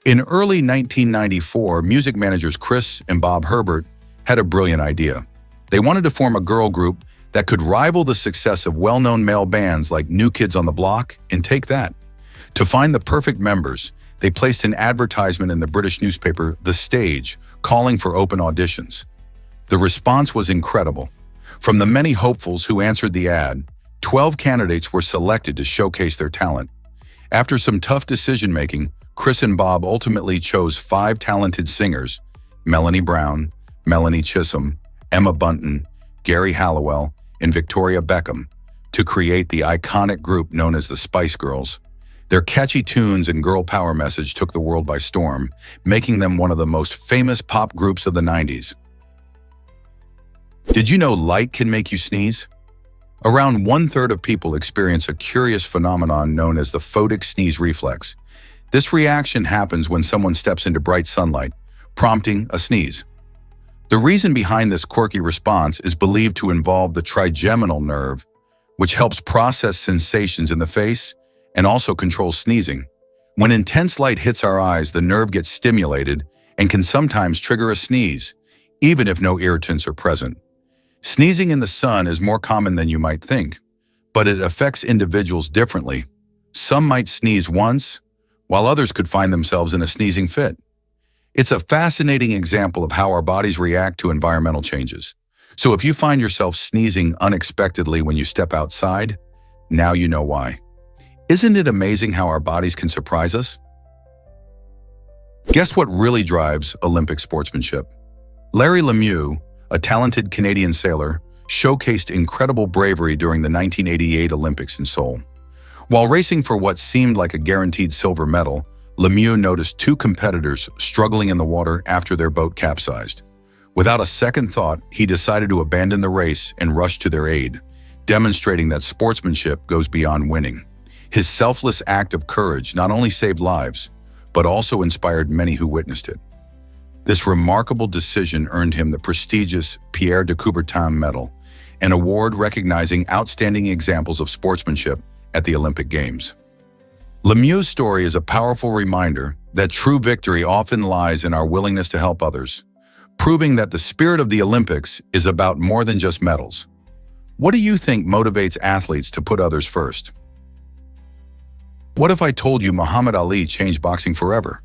In early 1994, music managers Chris and Bob Herbert had a brilliant idea. They wanted to form a girl group that could rival the success of well-known male bands like New Kids on the Block and Take That. To find the perfect members, they placed an advertisement in the British newspaper The Stage, calling for open auditions. The response was incredible. From the many hopefuls who answered the ad, 12 candidates were selected to showcase their talent. After some tough decision-making, Chris and Bob ultimately chose 5 talented singers, Melanie Brown, Melanie Chisholm, Emma Bunton, Gary Halliwell, and Victoria Beckham, to create the iconic group known as the Spice Girls. Their catchy tunes and girl power message took the world by storm, making them one of the most famous pop groups of the 90s. Did you know light can make you sneeze? Around 1/3 of people experience a curious phenomenon known as the photic sneeze reflex. This reaction happens when someone steps into bright sunlight, prompting a sneeze. The reason behind this quirky response is believed to involve the trigeminal nerve, which helps process sensations in the face and also controls sneezing. When intense light hits our eyes, the nerve gets stimulated and can sometimes trigger a sneeze, even if no irritants are present. Sneezing in the sun is more common than you might think, but it affects individuals differently. Some might sneeze once, while others could find themselves in a sneezing fit. It's a fascinating example of how our bodies react to environmental changes. So if you find yourself sneezing unexpectedly when you step outside, now you know why. Isn't it amazing how our bodies can surprise us? Guess what really drives Olympic sportsmanship? Larry Lemieux, a talented Canadian sailor, showcased incredible bravery during the 1988 Olympics in Seoul. While racing for what seemed like a guaranteed silver medal, Lemieux noticed two competitors struggling in the water after their boat capsized. Without a second thought, he decided to abandon the race and rush to their aid, demonstrating that sportsmanship goes beyond winning. His selfless act of courage not only saved lives, but also inspired many who witnessed it. This remarkable decision earned him the prestigious Pierre de Coubertin Medal, an award recognizing outstanding examples of sportsmanship at the Olympic Games. Lemieux's story is a powerful reminder that true victory often lies in our willingness to help others, proving that the spirit of the Olympics is about more than just medals. What do you think motivates athletes to put others first? What if I told you Muhammad Ali changed boxing forever?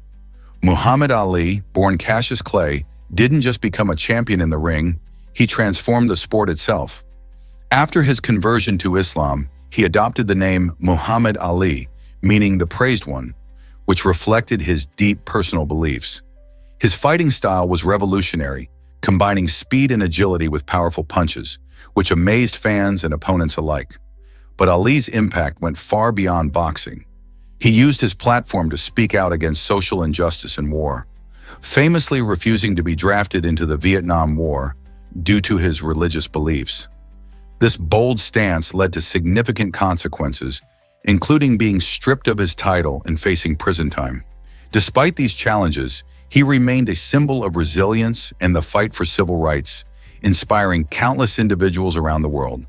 Muhammad Ali, born Cassius Clay, didn't just become a champion in the ring, he transformed the sport itself. After his conversion to Islam, he adopted the name Muhammad Ali, meaning the praised one, which reflected his deep personal beliefs. His fighting style was revolutionary, combining speed and agility with powerful punches, which amazed fans and opponents alike. But Ali's impact went far beyond boxing. He used his platform to speak out against social injustice and war, famously refusing to be drafted into the Vietnam War due to his religious beliefs. This bold stance led to significant consequences, including being stripped of his title and facing prison time. Despite these challenges, he remained a symbol of resilience and the fight for civil rights, inspiring countless individuals around the world.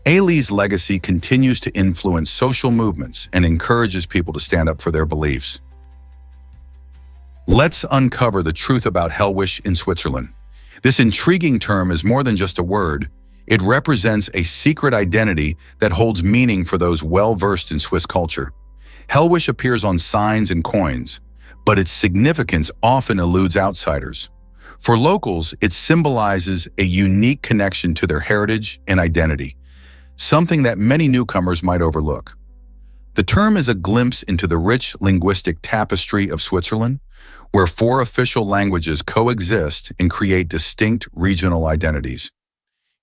Ali's legacy continues to influence social movements and encourages people to stand up for their beliefs. Let's uncover the truth about Hell Wish in Switzerland. This intriguing term is more than just a word. It represents a secret identity that holds meaning for those well-versed in Swiss culture. Hell Wish appears on signs and coins, but its significance often eludes outsiders. For locals, it symbolizes a unique connection to their heritage and identity, something that many newcomers might overlook. The term is a glimpse into the rich linguistic tapestry of Switzerland, where 4 official languages coexist and create distinct regional identities.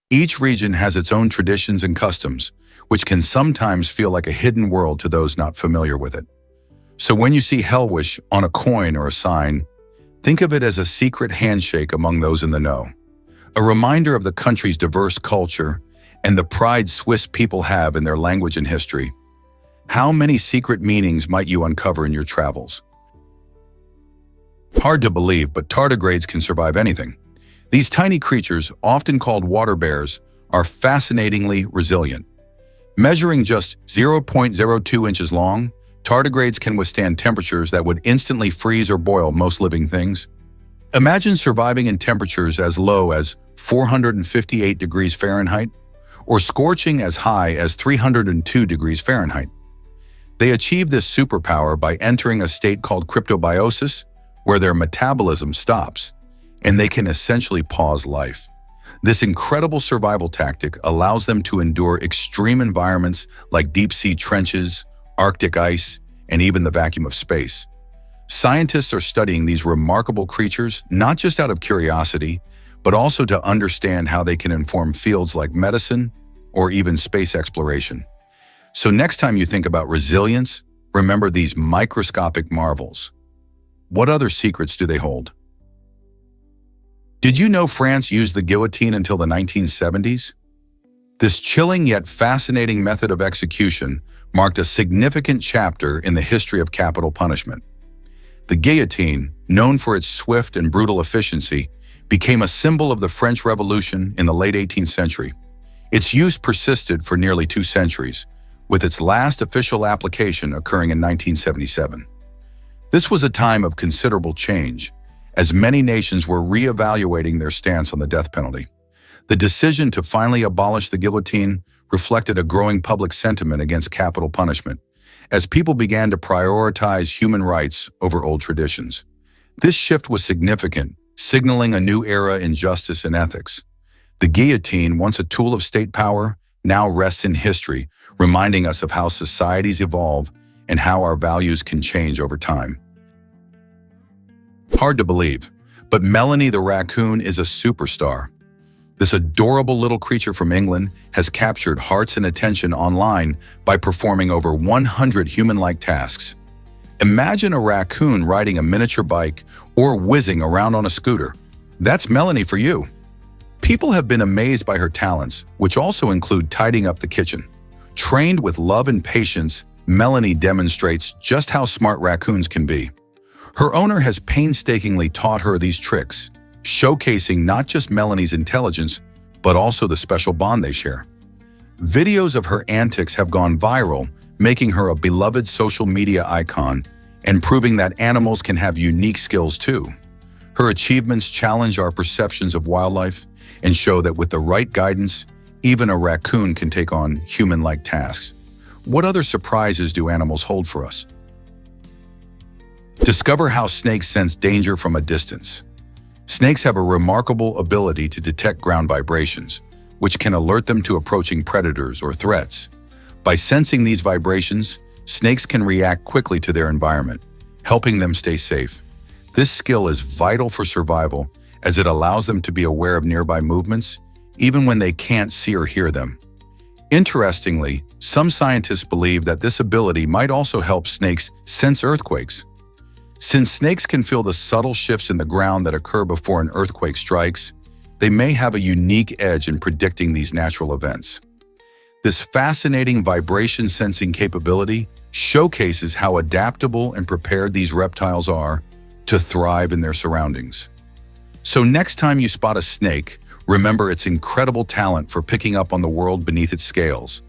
Each region has its own traditions and customs, which can sometimes feel like a hidden world to those not familiar with it. So when you see Hell Wish on a coin or a sign, think of it as a secret handshake among those in the know, a reminder of the country's diverse culture and the pride Swiss people have in their language and history. How many secret meanings might you uncover in your travels? Hard to believe, but tardigrades can survive anything. These tiny creatures, often called water bears, are fascinatingly resilient. Measuring just 0.02 inches long, tardigrades can withstand temperatures that would instantly freeze or boil most living things. Imagine surviving in temperatures as low as 458 degrees Fahrenheit, or scorching as high as 302 degrees Fahrenheit. They achieve this superpower by entering a state called cryptobiosis, where their metabolism stops, and they can essentially pause life. This incredible survival tactic allows them to endure extreme environments like deep-sea trenches, Arctic ice, and even the vacuum of space. Scientists are studying these remarkable creatures not just out of curiosity, but also to understand how they can inform fields like medicine or even space exploration. So next time you think about resilience, remember these microscopic marvels. What other secrets do they hold? Did you know France used the guillotine until the 1970s? This chilling yet fascinating method of execution marked a significant chapter in the history of capital punishment. The guillotine, known for its swift and brutal efficiency, became a symbol of the French Revolution in the late 18th century. Its use persisted for nearly 2 centuries, with its last official application occurring in 1977. This was a time of considerable change, as many nations were re-evaluating their stance on the death penalty. The decision to finally abolish the guillotine reflected a growing public sentiment against capital punishment, as people began to prioritize human rights over old traditions. This shift was significant, signaling a new era in justice and ethics. The guillotine, once a tool of state power, now rests in history, reminding us of how societies evolve and how our values can change over time. Hard to believe, but Melanie the raccoon is a superstar. This adorable little creature from England has captured hearts and attention online by performing over 100 human-like tasks. Imagine a raccoon riding a miniature bike or whizzing around on a scooter. That's Melanie for you. People have been amazed by her talents, which also include tidying up the kitchen. Trained with love and patience, Melanie demonstrates just how smart raccoons can be. Her owner has painstakingly taught her these tricks, showcasing not just Melanie's intelligence, but also the special bond they share. Videos of her antics have gone viral, making her a beloved social media icon and proving that animals can have unique skills too. Her achievements challenge our perceptions of wildlife and show that with the right guidance, even a raccoon can take on human-like tasks. What other surprises do animals hold for us? Discover how snakes sense danger from a distance. Snakes have a remarkable ability to detect ground vibrations, which can alert them to approaching predators or threats. By sensing these vibrations, snakes can react quickly to their environment, helping them stay safe. This skill is vital for survival, as it allows them to be aware of nearby movements, even when they can't see or hear them. Interestingly, some scientists believe that this ability might also help snakes sense earthquakes. Since snakes can feel the subtle shifts in the ground that occur before an earthquake strikes, they may have a unique edge in predicting these natural events. This fascinating vibration sensing capability showcases how adaptable and prepared these reptiles are to thrive in their surroundings. So next time you spot a snake, remember its incredible talent for picking up on the world beneath its scales.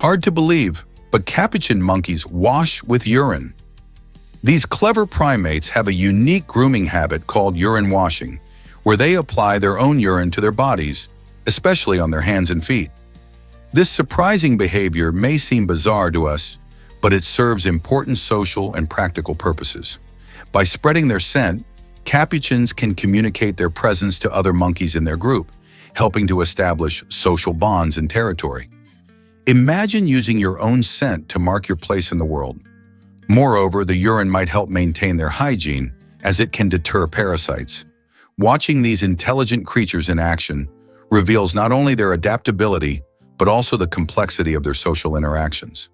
Hard to believe, but capuchin monkeys wash with urine. These clever primates have a unique grooming habit called urine washing, where they apply their own urine to their bodies, especially on their hands and feet. This surprising behavior may seem bizarre to us, but it serves important social and practical purposes. By spreading their scent, capuchins can communicate their presence to other monkeys in their group, helping to establish social bonds and territory. Imagine using your own scent to mark your place in the world. Moreover, the urine might help maintain their hygiene, as it can deter parasites. Watching these intelligent creatures in action reveals not only their adaptability, but also the complexity of their social interactions.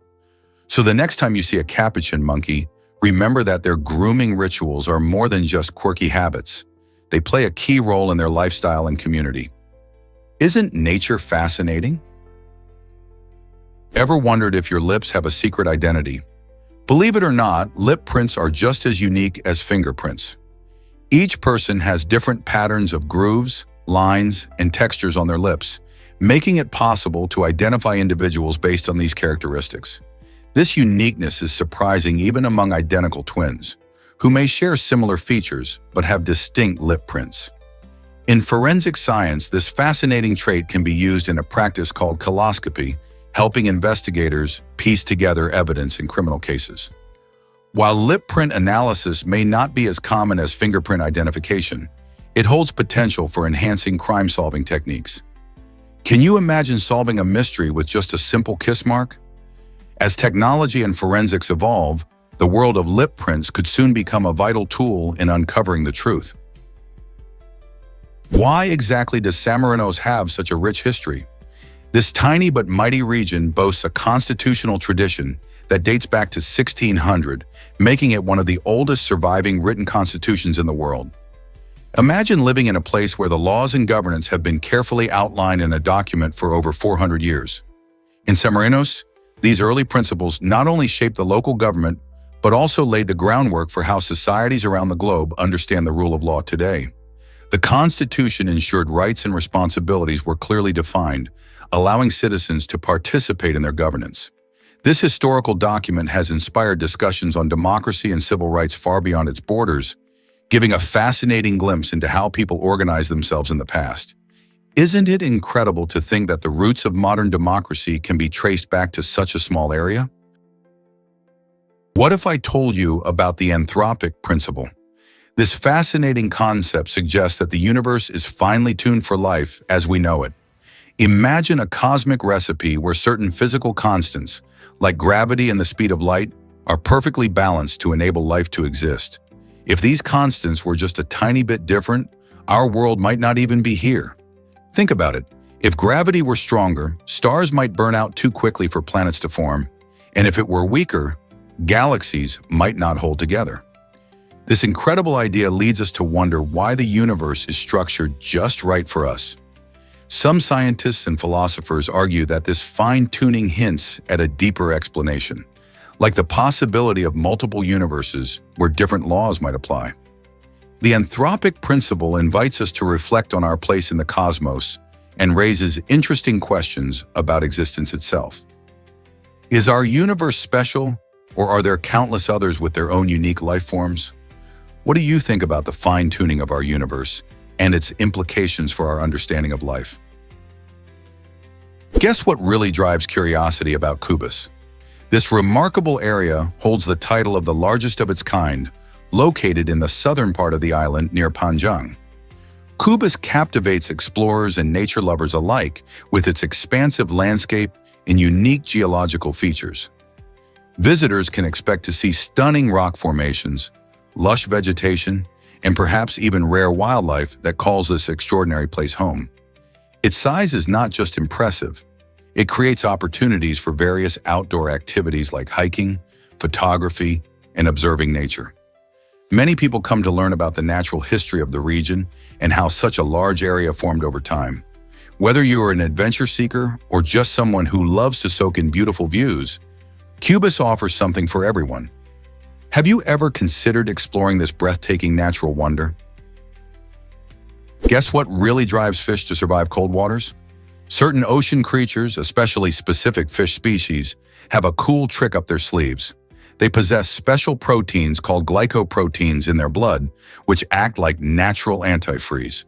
So the next time you see a capuchin monkey, remember that their grooming rituals are more than just quirky habits. They play a key role in their lifestyle and community. Isn't nature fascinating? Ever wondered if your lips have a secret identity? Believe it or not, lip prints are just as unique as fingerprints. Each person has different patterns of grooves, lines, and textures on their lips, making it possible to identify individuals based on these characteristics. This uniqueness is surprising even among identical twins, who may share similar features but have distinct lip prints. In forensic science, this fascinating trait can be used in a practice called coloscopy, helping investigators piece together evidence in criminal cases. While lip print analysis may not be as common as fingerprint identification, it holds potential for enhancing crime-solving techniques. Can you imagine solving a mystery with just a simple kiss mark? As technology and forensics evolve, the world of lip prints could soon become a vital tool in uncovering the truth. Why exactly does San Marinos have such a rich history? This tiny but mighty region boasts a constitutional tradition that dates back to 1600, making it one of the oldest surviving written constitutions in the world. Imagine living in a place where the laws and governance have been carefully outlined in a document for over 400 years. In San Marinos, these early principles not only shaped the local government, but also laid the groundwork for how societies around the globe understand the rule of law today. The Constitution ensured rights and responsibilities were clearly defined, allowing citizens to participate in their governance. This historical document has inspired discussions on democracy and civil rights far beyond its borders, giving a fascinating glimpse into how people organized themselves in the past. Isn't it incredible to think that the roots of modern democracy can be traced back to such a small area? What if I told you about the anthropic principle? This fascinating concept suggests that the universe is finely tuned for life as we know it. Imagine a cosmic recipe where certain physical constants, like gravity and the speed of light, are perfectly balanced to enable life to exist. If these constants were just a tiny bit different, our world might not even be here. Think about it. If gravity were stronger, stars might burn out too quickly for planets to form, and if it were weaker, galaxies might not hold together. This incredible idea leads us to wonder why the universe is structured just right for us. Some scientists and philosophers argue that this fine-tuning hints at a deeper explanation, like the possibility of multiple universes where different laws might apply. The anthropic principle invites us to reflect on our place in the cosmos and raises interesting questions about existence itself. Is our universe special, or are there countless others with their own unique life forms? What do you think about the fine-tuning of our universe and its implications for our understanding of life? Guess what really drives curiosity about Cubis? This remarkable area holds the title of the largest of its kind, located in the southern part of the island near Panjang. Cubis captivates explorers and nature lovers alike with its expansive landscape and unique geological features. Visitors can expect to see stunning rock formations, lush vegetation, and perhaps even rare wildlife that calls this extraordinary place home. Its size is not just impressive. It creates opportunities for various outdoor activities like hiking, photography, and observing nature. Many people come to learn about the natural history of the region and how such a large area formed over time. Whether you are an adventure seeker or just someone who loves to soak in beautiful views, Cubis offers something for everyone. Have you ever considered exploring this breathtaking natural wonder? Guess what really drives fish to survive cold waters? Certain ocean creatures, especially specific fish species, have a cool trick up their sleeves. They possess special proteins called glycoproteins in their blood, which act like natural antifreeze.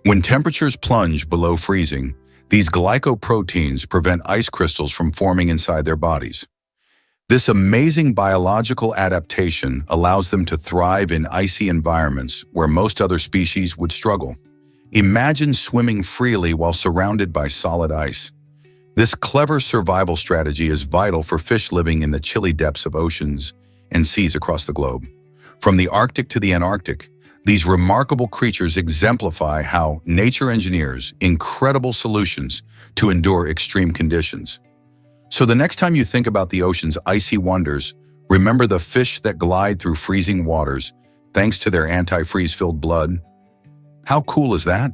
When temperatures plunge below freezing, these glycoproteins prevent ice crystals from forming inside their bodies. This amazing biological adaptation allows them to thrive in icy environments where most other species would struggle. Imagine swimming freely while surrounded by solid ice. This clever survival strategy is vital for fish living in the chilly depths of oceans and seas across the globe. From the Arctic to the Antarctic, these remarkable creatures exemplify how nature engineers incredible solutions to endure extreme conditions. So the next time you think about the ocean's icy wonders, remember the fish that glide through freezing waters thanks to their antifreeze-filled blood. How cool is that?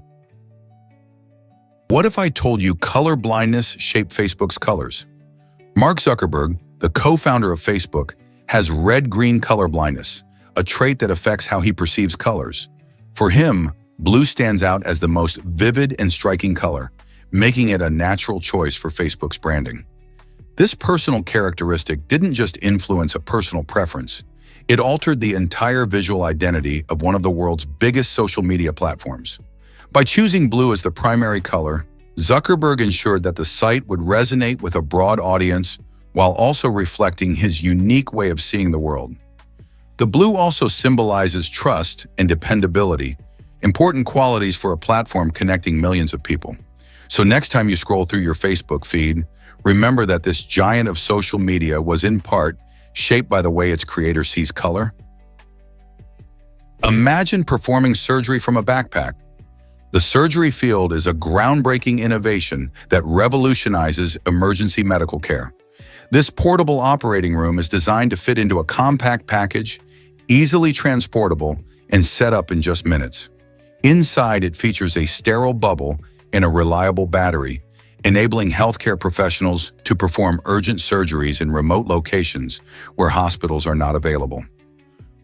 What if I told you color blindness shaped Facebook's colors? Mark Zuckerberg, the co-founder of Facebook, has red-green color blindness, a trait that affects how he perceives colors. For him, blue stands out as the most vivid and striking color, making it a natural choice for Facebook's branding. This personal characteristic didn't just influence a personal preference, it altered the entire visual identity of one of the world's biggest social media platforms. By choosing blue as the primary color, Zuckerberg ensured that the site would resonate with a broad audience while also reflecting his unique way of seeing the world. The blue also symbolizes trust and dependability, important qualities for a platform connecting millions of people. So next time you scroll through your Facebook feed, remember that this giant of social media was in part shaped by the way its creator sees color. Imagine performing surgery from a backpack. The surgery field is a groundbreaking innovation that revolutionizes emergency medical care. This portable operating room is designed to fit into a compact package, easily transportable, and set up in just minutes. Inside, it features a sterile bubble and a reliable battery, enabling healthcare professionals to perform urgent surgeries in remote locations where hospitals are not available.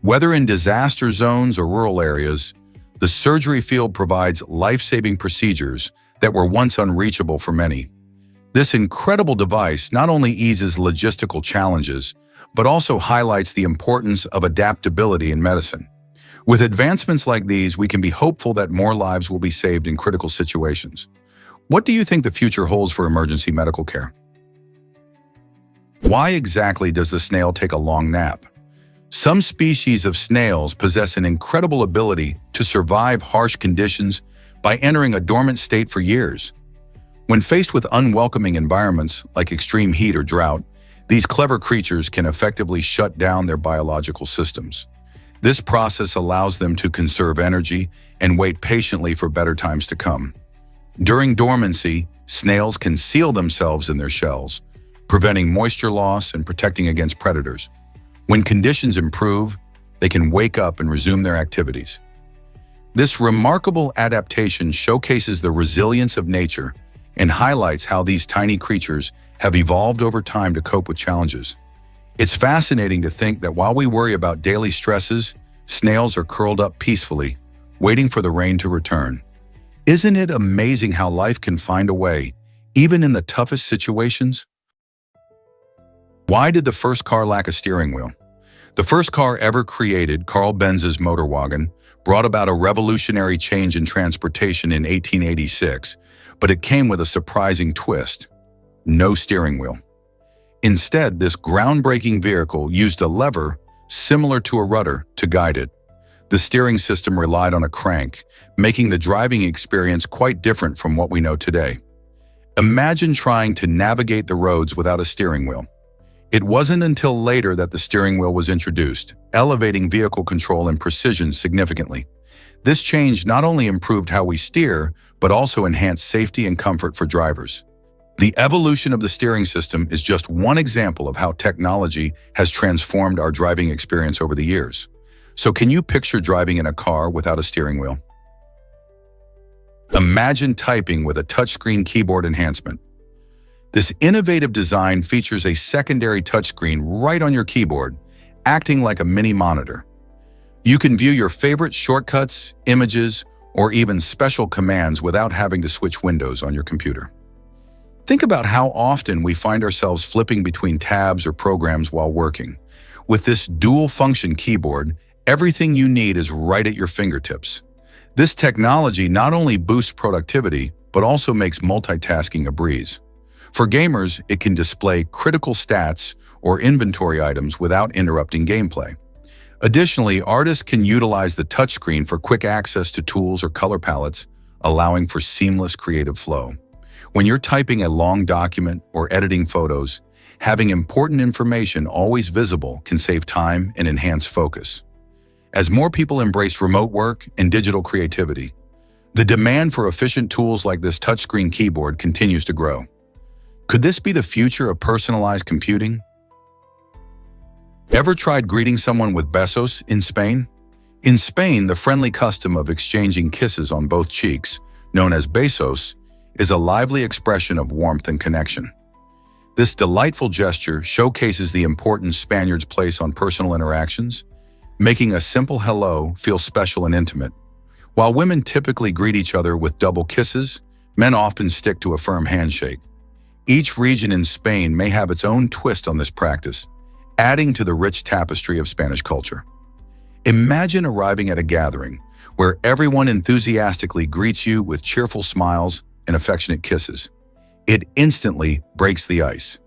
Whether in disaster zones or rural areas, The surgery field provides life-saving procedures that were once unreachable for many. This incredible device not only eases logistical challenges, but also highlights the importance of adaptability in medicine. With advancements like these, we can be hopeful that more lives will be saved in critical situations. What do you think the future holds for emergency medical care? Why exactly does the snail take a long nap? Some species of snails possess an incredible ability to survive harsh conditions by entering a dormant state for years. When faced with unwelcoming environments like extreme heat or drought, these clever creatures can effectively shut down their biological systems. This process allows them to conserve energy and wait patiently for better times to come. During dormancy, snails can seal themselves in their shells, preventing moisture loss and protecting against predators. When conditions improve, they can wake up and resume their activities. This remarkable adaptation showcases the resilience of nature and highlights how these tiny creatures have evolved over time to cope with challenges. It's fascinating to think that while we worry about daily stresses, snails are curled up peacefully, waiting for the rain to return. Isn't it amazing how life can find a way, even in the toughest situations? Why did the first car lack a steering wheel? The first car ever created, Carl Benz's motor wagon, brought about a revolutionary change in transportation in 1886, but it came with a surprising twist: no steering wheel. Instead, this groundbreaking vehicle used a lever similar to a rudder to guide it. The steering system relied on a crank, making the driving experience quite different from what we know today. Imagine trying to navigate the roads without a steering wheel. It wasn't until later that the steering wheel was introduced, elevating vehicle control and precision significantly. This change not only improved how we steer, but also enhanced safety and comfort for drivers. The evolution of the steering system is just one example of how technology has transformed our driving experience over the years. So can you picture driving in a car without a steering wheel? Imagine typing with a touchscreen keyboard enhancement. This innovative design features a secondary touchscreen right on your keyboard, acting like a mini monitor. You can view your favorite shortcuts, images, or even special commands without having to switch windows on your computer. Think about how often we find ourselves flipping between tabs or programs while working. With this dual-function keyboard, everything you need is right at your fingertips. This technology not only boosts productivity, but also makes multitasking a breeze. For gamers, it can display critical stats or inventory items without interrupting gameplay. Additionally, artists can utilize the touchscreen for quick access to tools or color palettes, allowing for seamless creative flow. When you're typing a long document or editing photos, having important information always visible can save time and enhance focus. As more people embrace remote work and digital creativity, the demand for efficient tools like this touchscreen keyboard continues to grow. Could this be the future of personalized computing? Ever tried greeting someone with besos in Spain? In Spain, the friendly custom of exchanging kisses on both cheeks, known as besos, is a lively expression of warmth and connection. This delightful gesture showcases the importance Spaniards place on personal interactions, making a simple hello feel special and intimate. While women typically greet each other with double kisses, men often stick to a firm handshake. Each region in Spain may have its own twist on this practice, adding to the rich tapestry of Spanish culture. Imagine arriving at a gathering where everyone enthusiastically greets you with cheerful smiles and affectionate kisses. It instantly breaks the ice.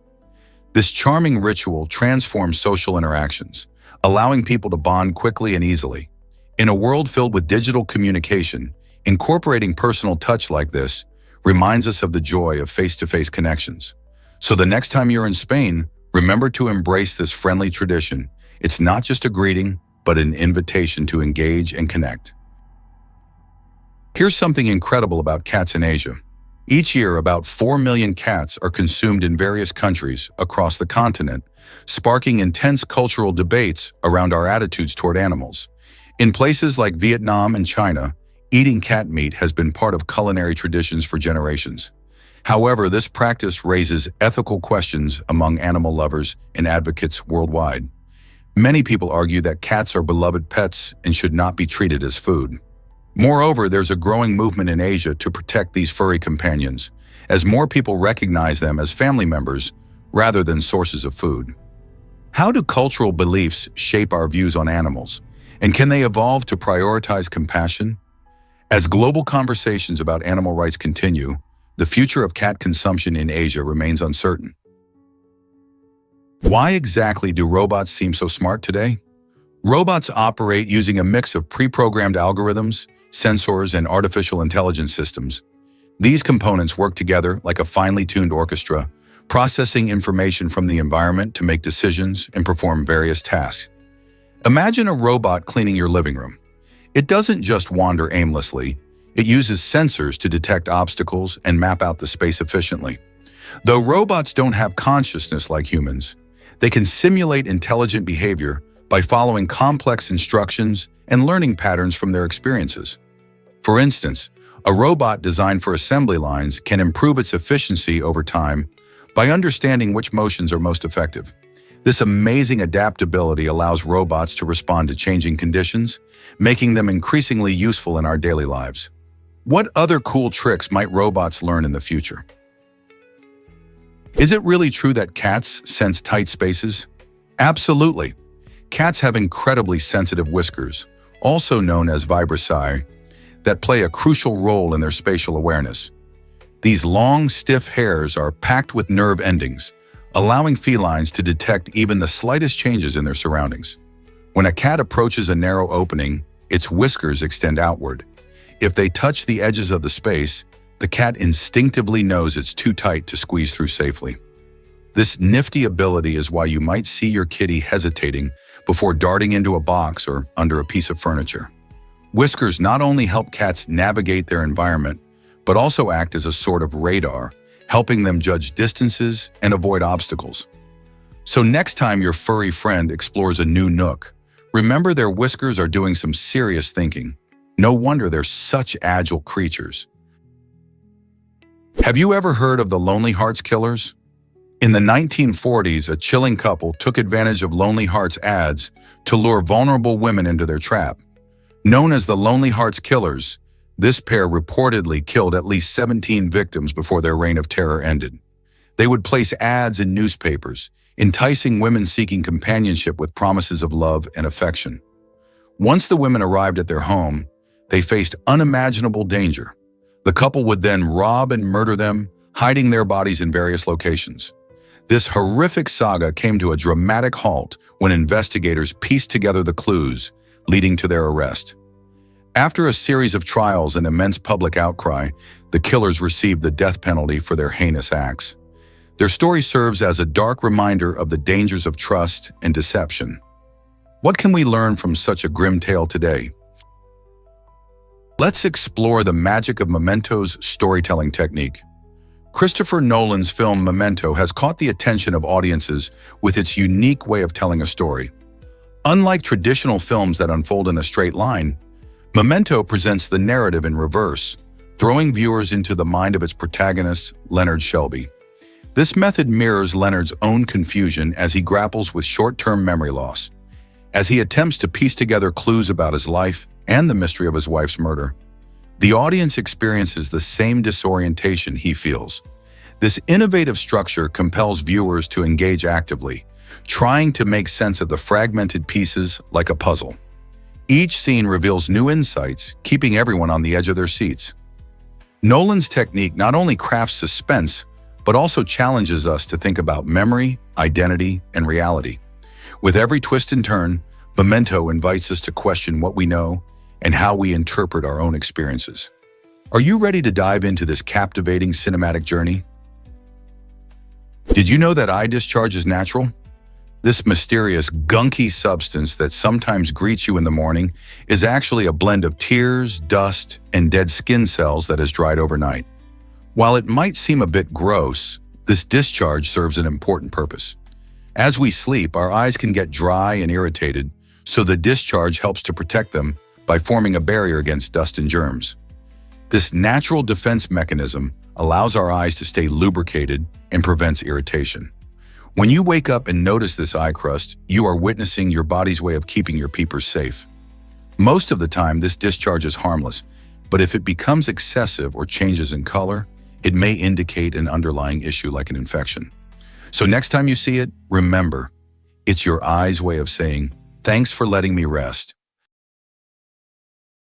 This charming ritual transforms social interactions, allowing people to bond quickly and easily. In a world filled with digital communication, incorporating personal touch like this reminds us of the joy of face-to-face connections. So the next time you're in Spain, remember to embrace this friendly tradition. It's not just a greeting, but an invitation to engage and connect. Here's something incredible about cats in Asia. Each year, about 4 million cats are consumed in various countries across the continent, sparking intense cultural debates around our attitudes toward animals. In places like Vietnam and China, eating cat meat has been part of culinary traditions for generations. However, this practice raises ethical questions among animal lovers and advocates worldwide. Many people argue that cats are beloved pets and should not be treated as food. Moreover, there's a growing movement in Asia to protect these furry companions, as more people recognize them as family members rather than sources of food. How do cultural beliefs shape our views on animals, and can they evolve to prioritize compassion? As global conversations about animal rights continue, the future of cat consumption in Asia remains uncertain. Why exactly do robots seem so smart today? Robots operate using a mix of pre-programmed algorithms, sensors, and artificial intelligence systems. These components work together like a finely tuned orchestra, processing information from the environment to make decisions and perform various tasks. Imagine a robot cleaning your living room. It doesn't just wander aimlessly. It uses sensors to detect obstacles and map out the space efficiently. Though robots don't have consciousness like humans, they can simulate intelligent behavior by following complex instructions and learning patterns from their experiences. For instance, a robot designed for assembly lines can improve its efficiency over time by understanding which motions are most effective. This amazing adaptability allows robots to respond to changing conditions, making them increasingly useful in our daily lives. What other cool tricks might robots learn in the future? Is it really true that cats sense tight spaces? Absolutely. Cats have incredibly sensitive whiskers, also known as vibrissae, that play a crucial role in their spatial awareness. These long, stiff hairs are packed with nerve endings, allowing felines to detect even the slightest changes in their surroundings. When a cat approaches a narrow opening, its whiskers extend outward. If they touch the edges of the space, the cat instinctively knows it's too tight to squeeze through safely. This nifty ability is why you might see your kitty hesitating before darting into a box or under a piece of furniture. Whiskers not only help cats navigate their environment, but also act as a sort of radar, helping them judge distances and avoid obstacles. So next time your furry friend explores a new nook, remember their whiskers are doing some serious thinking. No wonder they're such agile creatures. Have you ever heard of the Lonely Hearts Killers? In the 1940s, a chilling couple took advantage of Lonely Hearts ads to lure vulnerable women into their trap. Known as the Lonely Hearts Killers, this pair reportedly killed at least 17 victims before their reign of terror ended. They would place ads in newspapers, enticing women seeking companionship with promises of love and affection. Once the women arrived at their home, they faced unimaginable danger. The couple would then rob and murder them, hiding their bodies in various locations. This horrific saga came to a dramatic halt when investigators pieced together the clues, leading to their arrest. After a series of trials and immense public outcry, the killers received the death penalty for their heinous acts. Their story serves as a dark reminder of the dangers of trust and deception. What can we learn from such a grim tale today? Let's explore the magic of Memento's storytelling technique. Christopher Nolan's film Memento has caught the attention of audiences with its unique way of telling a story. Unlike traditional films that unfold in a straight line, Memento presents the narrative in reverse, throwing viewers into the mind of its protagonist, Leonard Shelby. This method mirrors Leonard's own confusion as he grapples with short-term memory loss. As he attempts to piece together clues about his life and the mystery of his wife's murder, the audience experiences the same disorientation he feels. This innovative structure compels viewers to engage actively, trying to make sense of the fragmented pieces like a puzzle. Each scene reveals new insights, keeping everyone on the edge of their seats. Nolan's technique not only crafts suspense, but also challenges us to think about memory, identity, and reality. With every twist and turn, Memento invites us to question what we know and how we interpret our own experiences. Are you ready to dive into this captivating cinematic journey? Did you know that eye discharge is natural? This mysterious, gunky substance that sometimes greets you in the morning is actually a blend of tears, dust, and dead skin cells that has dried overnight. While it might seem a bit gross, this discharge serves an important purpose. As we sleep, our eyes can get dry and irritated, so the discharge helps to protect them by forming a barrier against dust and germs. This natural defense mechanism allows our eyes to stay lubricated and prevents irritation. When you wake up and notice this eye crust, you are witnessing your body's way of keeping your peepers safe. Most of the time, this discharge is harmless, but if it becomes excessive or changes in color, it may indicate an underlying issue like an infection. So next time you see it, remember, it's your eye's way of saying, "Thanks for letting me rest."